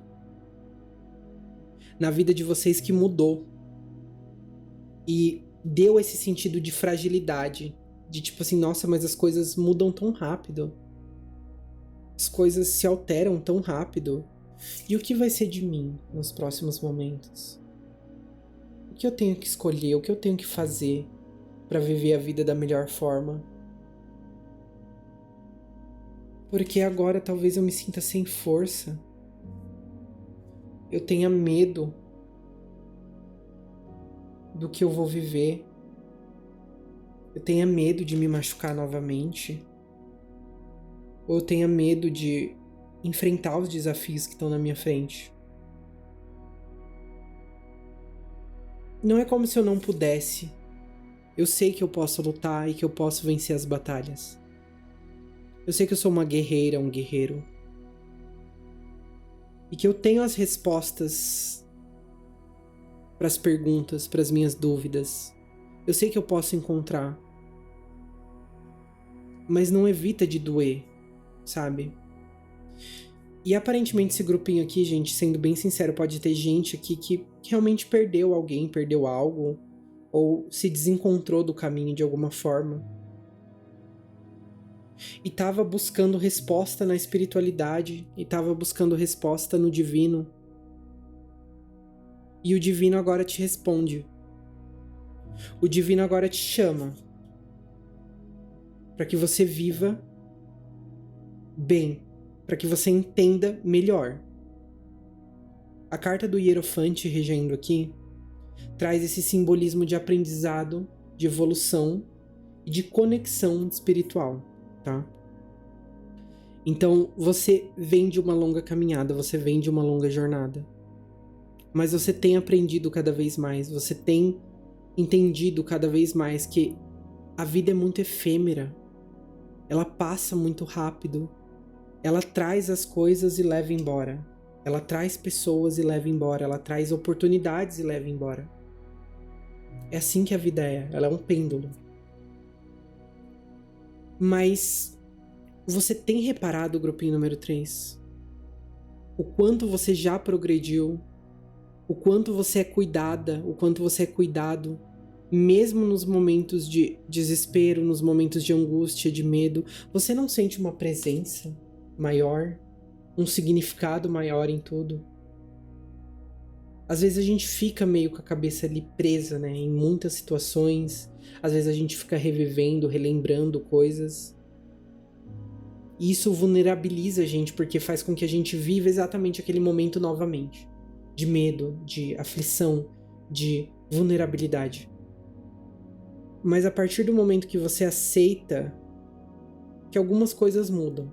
na vida de vocês que mudou e deu esse sentido de fragilidade, de tipo assim, nossa, mas as coisas mudam tão rápido, as coisas se alteram tão rápido, e o que vai ser de mim nos próximos momentos? O que eu tenho que escolher, o que eu tenho que fazer para viver a vida da melhor forma? Porque agora talvez eu me sinta sem força. Eu tenha medo do que eu vou viver. Eu tenha medo de me machucar novamente. Ou eu tenha medo de enfrentar os desafios que estão na minha frente. Não é como se eu não pudesse. Eu sei que eu posso lutar e que eu posso vencer as batalhas. Eu sei que eu sou uma guerreira, um guerreiro. E que eu tenho as respostas para as perguntas, para as minhas dúvidas. Eu sei que eu posso encontrar. Mas não evita de doer, sabe? E aparentemente esse grupinho aqui, gente, sendo bem sincero, pode ter gente aqui que realmente perdeu alguém, perdeu algo, ou se desencontrou do caminho de alguma forma. E tava buscando resposta na espiritualidade, e tava buscando resposta no divino. E o divino agora te responde. O divino agora te chama para que você viva bem, para que você entenda melhor. A carta do Hierofante regendo aqui traz esse simbolismo de aprendizado, de evolução e de conexão espiritual, tá? Então você vem de uma longa caminhada, você vem de uma longa jornada, mas você tem aprendido cada vez mais, você tem entendido cada vez mais que a vida é muito efêmera, ela passa muito rápido, ela traz as coisas e leva embora, ela traz pessoas e leva embora, ela traz oportunidades e leva embora. É assim que a vida é, ela é um pêndulo. Mas você tem reparado, grupinho número 3, o quanto você já progrediu, o quanto você é cuidada, o quanto você é cuidado, mesmo nos momentos de desespero, nos momentos de angústia, de medo, você não sente uma presença maior, um significado maior em tudo? Às vezes a gente fica meio com a cabeça ali presa, né, em muitas situações, às vezes a gente fica revivendo, relembrando coisas. E isso vulnerabiliza a gente, porque faz com que a gente viva exatamente aquele momento novamente. De medo, de aflição, de vulnerabilidade. Mas a partir do momento que você aceita que algumas coisas mudam,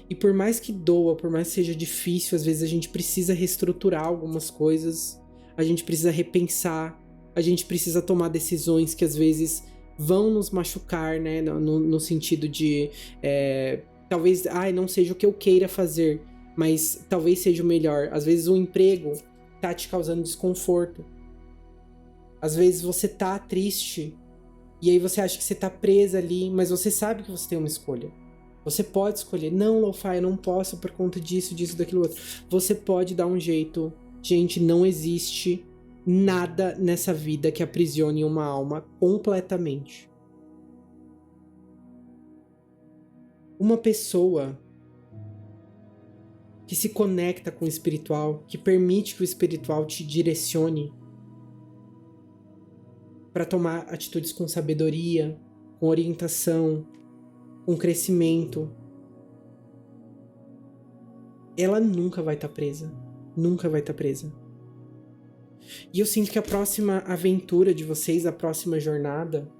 e por mais que doa, por mais que seja difícil, às vezes a gente precisa reestruturar algumas coisas, a gente precisa repensar, a gente precisa tomar decisões que às vezes vão nos machucar, né? No sentido de talvez não seja o que eu queira fazer, mas talvez seja o melhor. Às vezes o emprego tá te causando desconforto. Às vezes você tá triste e aí você acha que você tá presa ali, mas você sabe que você tem uma escolha. Você pode escolher, não, Lo-Fi, eu não posso por conta disso, daquilo outro. Você pode dar um jeito. Gente, não existe nada nessa vida que aprisione uma alma completamente. Uma pessoa que se conecta com o espiritual, que permite que o espiritual te direcione para tomar atitudes com sabedoria, com orientação, com crescimento, ela nunca vai estar presa. Nunca vai estar presa. E eu sinto que a próxima aventura de vocês, a próxima jornada,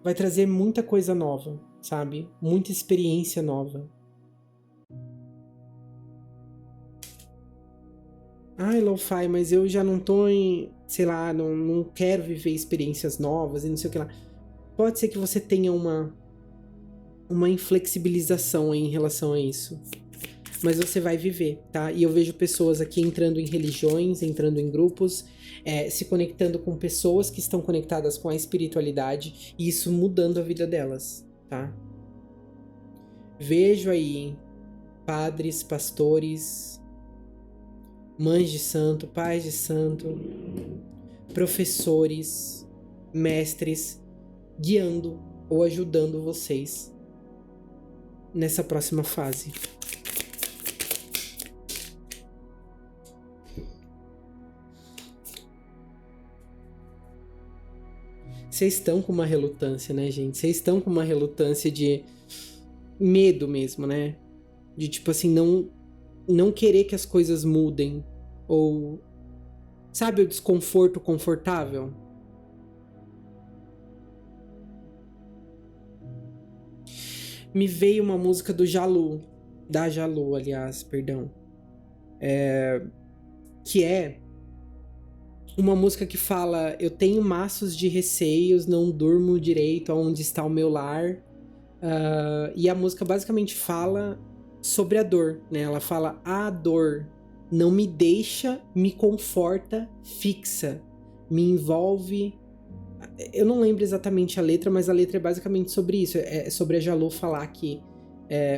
vai trazer muita coisa nova, sabe? Muita experiência nova. Ai, Lo-Fi, mas eu já não tô em... Sei lá, não quero viver experiências novas e não sei o que lá. Pode ser que você tenha uma inflexibilização em relação a isso. Mas você vai viver, tá? E eu vejo pessoas aqui entrando em religiões, entrando em grupos, se conectando com pessoas que estão conectadas com a espiritualidade e isso mudando a vida delas, tá? Vejo aí padres, pastores, mães de santo, pais de santo, professores, mestres, guiando ou ajudando vocês nessa próxima fase. Vocês estão com uma relutância, né, gente? Vocês estão com uma relutância de medo mesmo, né? De tipo assim, não querer que as coisas mudem. Ou... Sabe o desconforto confortável? Me veio uma música do Jalu. Da Jalu, aliás, perdão. Que é uma música que fala: eu tenho maços de receios, não durmo direito, aonde está o meu lar. E a música basicamente fala sobre a dor, né? Ela fala: a dor não me deixa, me conforta, fixa, me envolve. Eu não lembro exatamente a letra, mas a letra é basicamente sobre isso. É sobre a Jalu falar que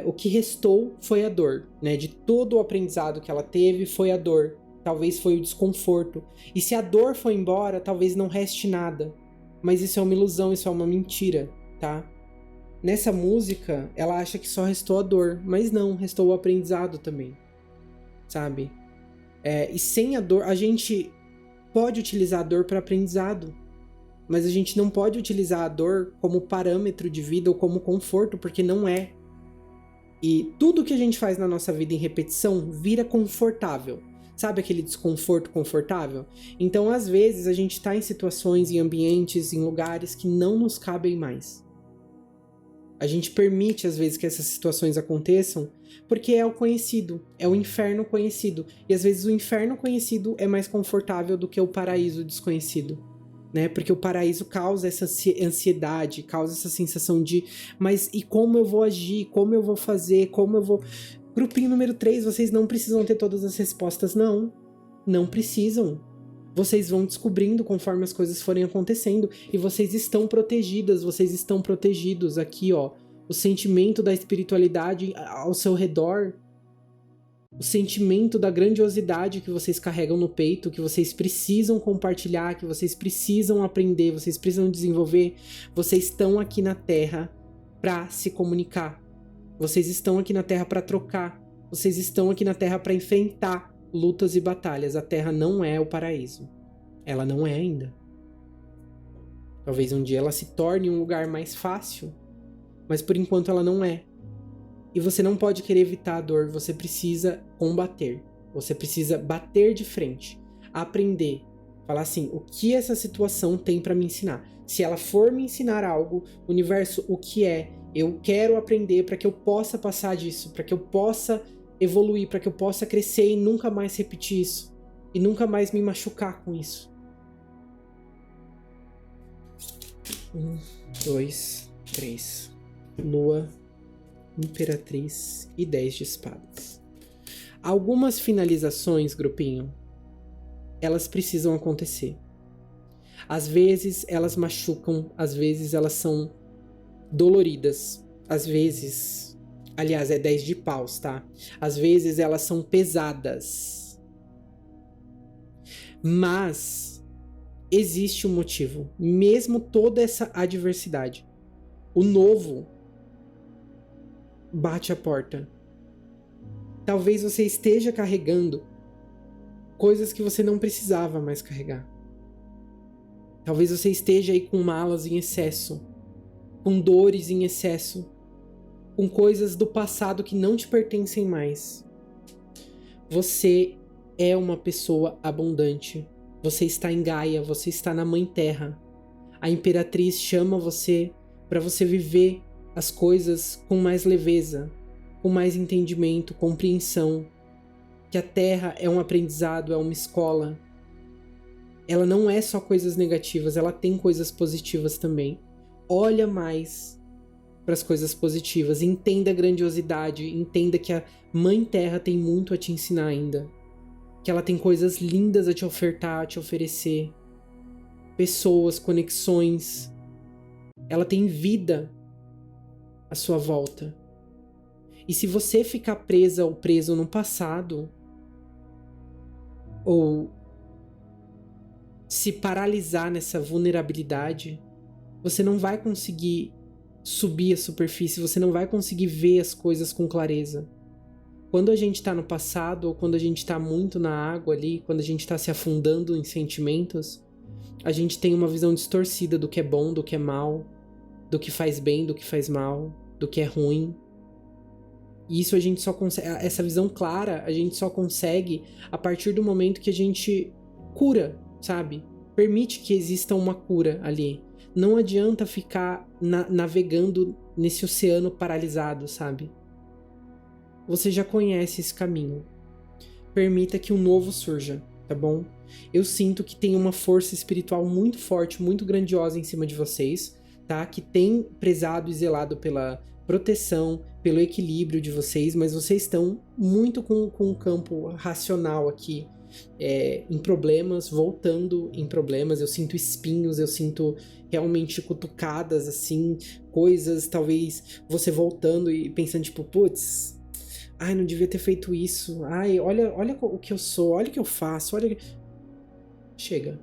o que restou foi a dor, né? De todo o aprendizado que ela teve foi a dor. Talvez foi o desconforto. E se a dor foi embora, talvez não reste nada. Mas isso é uma ilusão, isso é uma mentira, tá? Nessa música, ela acha que só restou a dor. Mas não, restou o aprendizado também. Sabe? E sem a dor, a gente pode utilizar a dor para aprendizado. Mas a gente não pode utilizar a dor como parâmetro de vida ou como conforto, porque não é. E tudo que a gente faz na nossa vida em repetição vira confortável. Sabe aquele desconforto confortável? Então, às vezes, a gente tá em situações, em ambientes, em lugares que não nos cabem mais. A gente permite, às vezes, que essas situações aconteçam porque é o conhecido, é o inferno conhecido. E, às vezes, o inferno conhecido é mais confortável do que o paraíso desconhecido. Né? Porque o paraíso causa essa ansiedade, causa essa sensação de mas e como eu vou agir, como eu vou fazer, como eu vou... Grupinho número 3, vocês não precisam ter todas as respostas, não. Não precisam. Vocês vão descobrindo conforme as coisas forem acontecendo. E vocês estão protegidas, vocês estão protegidos. Aqui, ó, o sentimento da espiritualidade ao seu redor. O sentimento da grandiosidade que vocês carregam no peito, que vocês precisam compartilhar, que vocês precisam aprender, vocês precisam desenvolver. Vocês estão aqui na Terra para se comunicar. Vocês estão aqui na Terra para trocar. Vocês estão aqui na Terra para enfrentar lutas e batalhas. A Terra não é o paraíso. Ela não é ainda. Talvez um dia ela se torne um lugar mais fácil, mas por enquanto ela não é. E você não pode querer evitar a dor, você precisa combater. Você precisa bater de frente, aprender, falar assim, o que essa situação tem para me ensinar? Se ela for me ensinar algo, universo, o que é? Eu quero aprender para que eu possa passar disso, para que eu possa evoluir, para que eu possa crescer e nunca mais repetir isso. E nunca mais me machucar com isso. 1, 2, 3. Lua, Imperatriz e 10 de espadas. Algumas finalizações, grupinho, elas precisam acontecer. Às vezes elas machucam, às vezes elas são doloridas, às vezes, aliás, é 10 de paus, tá? Às vezes elas são pesadas. Mas existe um motivo, mesmo toda essa adversidade. O novo bate a porta. Talvez você esteja carregando coisas que você não precisava mais carregar. Talvez você esteja aí com malas em excesso, com dores em excesso, com coisas do passado que não te pertencem mais. Você é uma pessoa abundante. Você está em Gaia, você está na Mãe Terra. A Imperatriz chama você para você viver as coisas com mais leveza, com mais entendimento, compreensão. Que a Terra é um aprendizado, é uma escola. Ela não é só coisas negativas, ela tem coisas positivas também. Olha mais para as coisas positivas, entenda a grandiosidade, entenda que a Mãe Terra tem muito a te ensinar ainda. Que ela tem coisas lindas a te ofertar, a te oferecer. Pessoas, conexões. Ela tem vida à sua volta. E se você ficar presa ou preso no passado, ou se paralisar nessa vulnerabilidade, você não vai conseguir subir a superfície, você não vai conseguir ver as coisas com clareza. Quando a gente tá no passado, ou quando a gente tá muito na água ali, quando a gente tá se afundando em sentimentos, a gente tem uma visão distorcida do que é bom, do que é mal, do que faz bem, do que faz mal, do que é ruim. E isso a gente só consegue, essa visão clara, a gente só consegue a partir do momento que a gente cura, sabe? Permite que exista uma cura ali. Não adianta ficar navegando nesse oceano paralisado, sabe? Você já conhece esse caminho. Permita que um novo surja, tá bom? Eu sinto que tem uma força espiritual muito forte, muito grandiosa em cima de vocês, tá? Que tem prezado e zelado pela proteção, pelo equilíbrio de vocês, mas vocês estão muito com o campo racional aqui, em problemas, voltando em problemas. Eu sinto espinhos, eu sinto realmente cutucadas, assim, coisas, talvez você voltando e pensando, tipo, putz, ai, não devia ter feito isso, ai, olha o que eu sou, olha o que eu faço, olha... Chega,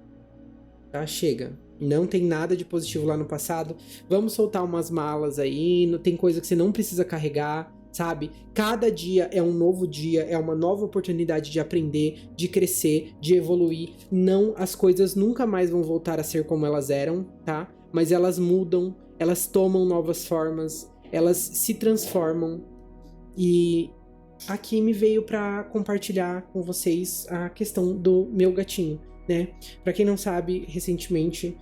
tá? Chega. Não tem nada de positivo lá no passado. Vamos soltar umas malas aí, não tem coisa que você não precisa carregar, sabe? Cada dia é um novo dia, é uma nova oportunidade de aprender, de crescer, de evoluir. Não, as coisas nunca mais vão voltar a ser como elas eram, tá? Mas elas mudam, elas tomam novas formas, elas se transformam. E aqui me veio pra compartilhar com vocês a questão do meu gatinho, né? Pra quem não sabe, recentemente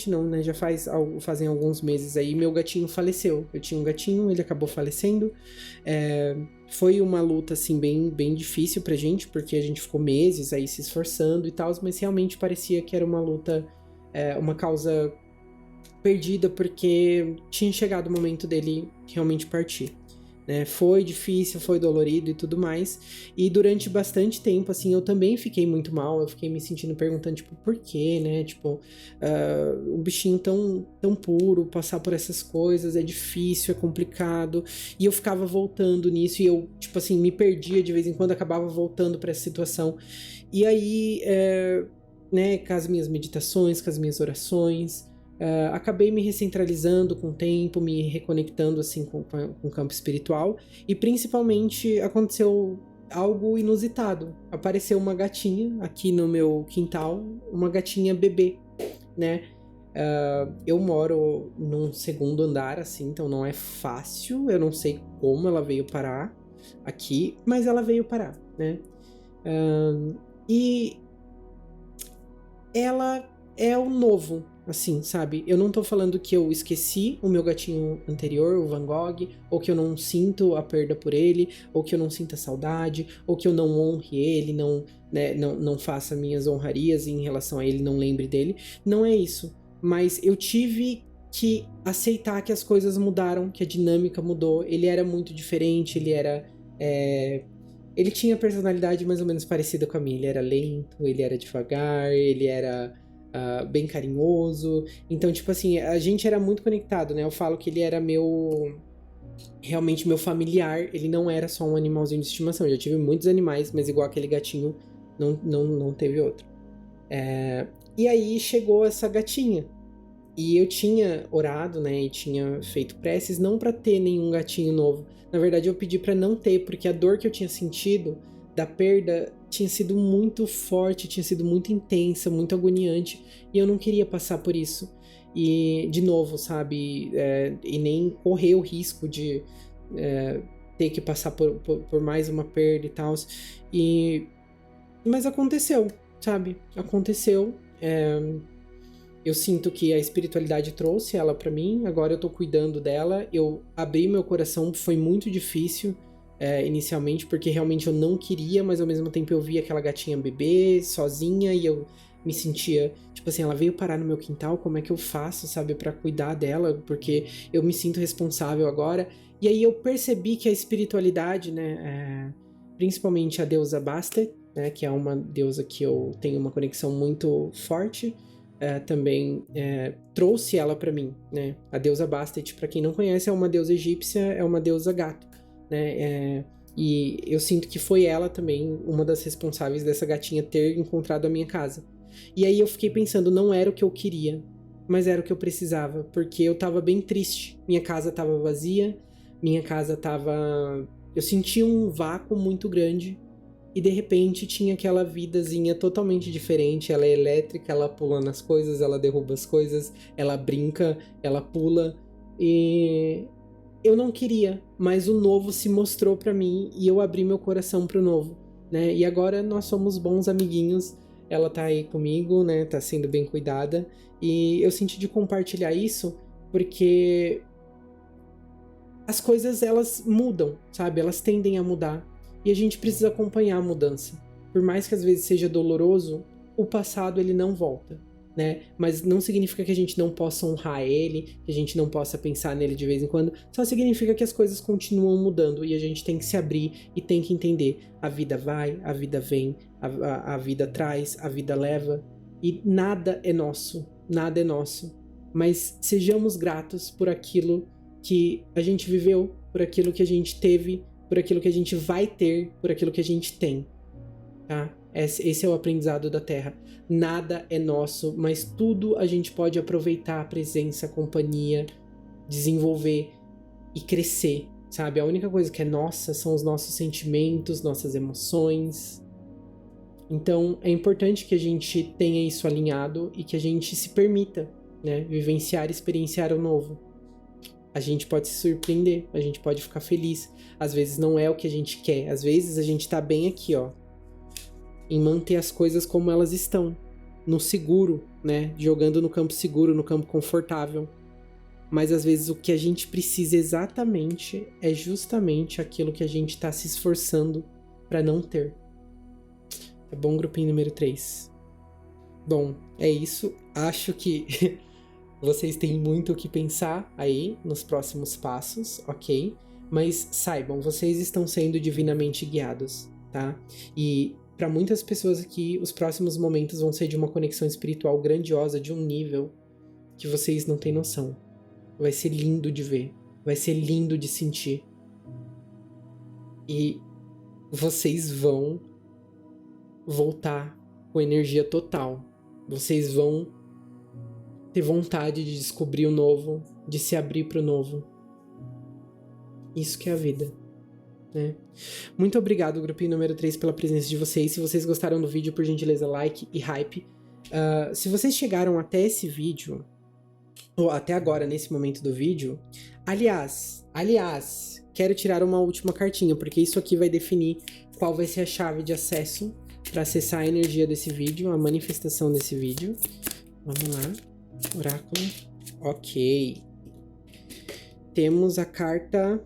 não, né? Já fazem alguns meses aí, meu gatinho faleceu. Eu tinha um gatinho, ele acabou falecendo. Foi uma luta, assim, bem difícil pra gente, porque a gente ficou meses aí se esforçando e tal, mas realmente parecia que era uma luta, uma causa perdida, porque tinha chegado o momento dele realmente partir. Né? Foi difícil, foi dolorido e tudo mais, e durante bastante tempo, assim, eu também fiquei muito mal, eu fiquei me sentindo perguntando, tipo, por quê, né, tipo, um bichinho tão puro, passar por essas coisas, é difícil, é complicado, e eu ficava voltando nisso, e eu, tipo assim, me perdia de vez em quando, acabava voltando pra essa situação, e aí, né, com as minhas meditações, com as minhas orações, acabei me recentralizando com o tempo, me reconectando assim com o campo espiritual, e principalmente aconteceu algo inusitado. Apareceu uma gatinha aqui no meu quintal, uma gatinha bebê, né? Eu moro num segundo andar, assim, então não é fácil, eu não sei como ela veio parar aqui, mas ela veio parar, né? E ela é o novo, assim, sabe? Eu não tô falando que eu esqueci o meu gatinho anterior, o Van Gogh, ou que eu não sinto a perda por ele, ou que eu não sinta saudade, ou que eu não honre ele, não faça minhas honrarias em relação a ele, não lembre dele. Não é isso. Mas eu tive que aceitar que as coisas mudaram, que a dinâmica mudou. Ele era muito diferente, ele era Ele tinha personalidade mais ou menos parecida com a minha. Ele era lento, ele era devagar, ele era bem carinhoso. Então, tipo assim, a gente era muito conectado, né? Eu falo que ele era realmente meu familiar. Ele não era só um animalzinho de estimação. Eu já tive muitos animais, mas igual aquele gatinho, não teve outro. E aí chegou essa gatinha. E eu tinha orado, né, e tinha feito preces não pra ter nenhum gatinho novo. Na verdade, eu pedi pra não ter, porque a dor que eu tinha sentido da perda tinha sido muito forte, tinha sido muito intensa, muito agoniante, e eu não queria passar por isso. E, de novo, sabe, e nem correr o risco de ter que passar por mais uma perda e tal. Mas aconteceu, sabe? Aconteceu. Eu sinto que a espiritualidade trouxe ela pra mim, agora eu tô cuidando dela. Eu abri meu coração, foi muito difícil inicialmente, porque realmente eu não queria, mas ao mesmo tempo eu via aquela gatinha bebê, sozinha, e eu me sentia, tipo assim, ela veio parar no meu quintal, como é que eu faço, sabe, pra cuidar dela, porque eu me sinto responsável agora. E aí eu percebi que a espiritualidade, né, principalmente a deusa Bastet, né, que é uma deusa que eu tenho uma conexão muito forte, também trouxe ela pra mim, né? A deusa Bastet, pra quem não conhece, é uma deusa egípcia, é uma deusa gato, né? E eu sinto que foi ela também uma das responsáveis dessa gatinha ter encontrado a minha casa. E aí eu fiquei pensando, não era o que eu queria, mas era o que eu precisava, porque eu tava bem triste. Minha casa tava vazia, minha casa tava... Eu sentia um vácuo muito grande. E de repente tinha aquela vidazinha totalmente diferente. Ela é elétrica, ela pula nas coisas, ela derruba as coisas, ela brinca, ela pula. E eu não queria, mas o novo se mostrou pra mim e eu abri meu coração pro novo, né? E agora nós somos bons amiguinhos. Ela tá aí comigo, né? Tá sendo bem cuidada. E eu senti de compartilhar isso porque as coisas, elas mudam, sabe? Elas tendem a mudar. E a gente precisa acompanhar a mudança. Por mais que às vezes seja doloroso, o passado ele não volta, né? Mas não significa que a gente não possa honrar ele, que a gente não possa pensar nele de vez em quando. Só significa que as coisas continuam mudando e a gente tem que se abrir e tem que entender. A vida vai, a vida vem, a vida traz, a vida leva. E nada é nosso, nada é nosso. Mas sejamos gratos por aquilo que a gente viveu, por aquilo que a gente teve, por aquilo que a gente vai ter, por aquilo que a gente tem, tá? Esse é o aprendizado da Terra. Nada é nosso, mas tudo a gente pode aproveitar, a presença, a companhia, desenvolver e crescer, sabe? A única coisa que é nossa são os nossos sentimentos, nossas emoções. Então é importante que a gente tenha isso alinhado e que a gente se permita, né, vivenciar e experienciar o novo. A gente pode se surpreender, a gente pode ficar feliz. Às vezes não é o que a gente quer, às vezes a gente tá bem aqui, ó, em manter as coisas como elas estão, no seguro, né, jogando no campo seguro, no campo confortável. Mas às vezes o que a gente precisa exatamente é justamente aquilo que a gente tá se esforçando pra não ter. Tá bom, grupinho número 3? Bom, é isso. Acho que vocês têm muito o que pensar aí nos próximos passos, ok? Mas saibam, vocês estão sendo divinamente guiados, tá? E para muitas pessoas aqui, os próximos momentos vão ser de uma conexão espiritual grandiosa, de um nível que vocês não têm noção. Vai ser lindo de ver, vai ser lindo de sentir. E vocês vão voltar com energia total. Vocês vão ter vontade de descobrir o novo, de se abrir para o novo. Isso que é a vida, né? Muito obrigado, grupinho número 3, pela presença de vocês. Se vocês gostaram do vídeo, por gentileza, like e hype. Se vocês chegaram até esse vídeo, ou até agora, nesse momento do vídeo, aliás, quero tirar uma última cartinha, porque isso aqui vai definir qual vai ser a chave de acesso para acessar a energia desse vídeo, a manifestação desse vídeo. Vamos lá. Oráculo. Ok. Temos a carta...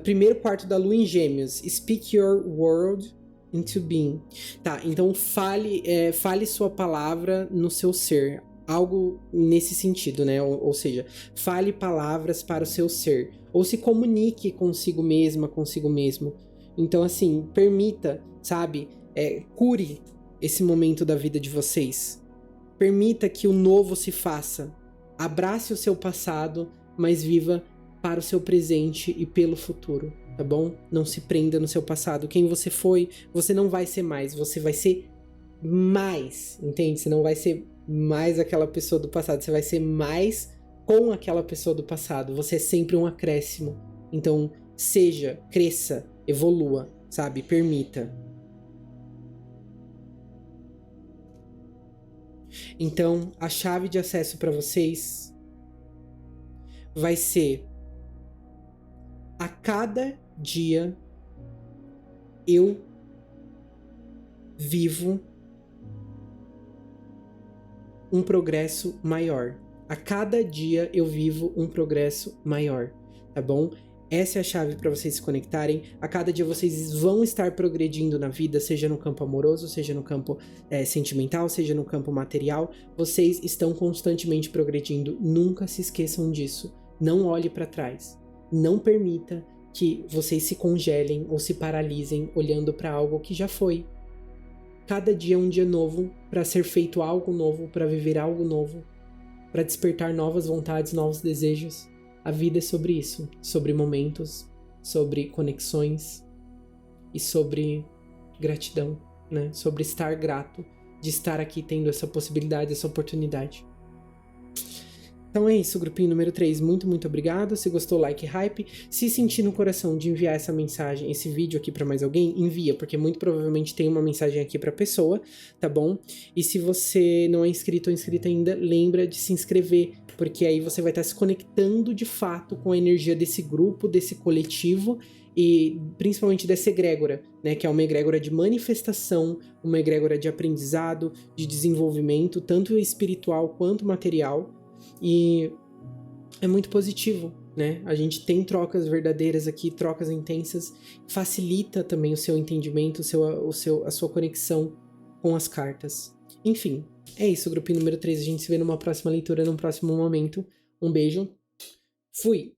primeiro quarto da lua em Gêmeos. Speak your word into being. Tá, então fale sua palavra no seu ser. algo nesse sentido, né? Ou seja, fale palavras para o seu ser. Ou se comunique consigo mesma, consigo mesmo. Então, assim, permita, sabe? Cure esse momento da vida de vocês. Permita que o novo se faça. Abrace o seu passado, mas viva para o seu presente e pelo futuro, tá bom? Não se prenda no seu passado. Quem você foi, você não vai ser mais. Você vai ser mais, entende? Você não vai ser mais aquela pessoa do passado. Você vai ser mais com aquela pessoa do passado. Você é sempre um acréscimo. Então, seja, cresça, evolua, sabe? Permita. Então, a chave de acesso para vocês vai ser: a cada dia eu vivo um progresso maior. A cada dia eu vivo um progresso maior, tá bom? Essa é a chave para vocês se conectarem. A cada dia vocês vão estar progredindo na vida, seja no campo amoroso, seja no campo sentimental, seja no campo material. Vocês estão constantemente progredindo. Nunca se esqueçam disso. Não olhe para trás. Não permita que vocês se congelem ou se paralisem olhando para algo que já foi. Cada dia é um dia novo para ser feito algo novo, para viver algo novo, para despertar novas vontades, novos desejos. A vida é sobre isso, sobre momentos, sobre conexões e sobre gratidão, né? Sobre estar grato de estar aqui tendo essa possibilidade, essa oportunidade. Então é isso, grupinho número 3, muito, muito obrigado. Se gostou, like, hype. Se sentir no coração de enviar essa mensagem, esse vídeo aqui pra mais alguém, envia, porque muito provavelmente tem uma mensagem aqui pra pessoa, tá bom? E se você não é inscrito ou inscrita ainda, lembra de se inscrever, porque aí você vai estar se conectando de fato com a energia desse grupo, desse coletivo e principalmente dessa egrégora, né? Que é uma egrégora de manifestação, uma egrégora de aprendizado, de desenvolvimento, tanto espiritual quanto material. E é muito positivo, né? A gente tem trocas verdadeiras aqui, trocas intensas, facilita também o seu entendimento, a sua conexão com as cartas. Enfim, é isso, grupinho número 3. A gente se vê numa próxima leitura, num próximo momento. Um beijo. Fui!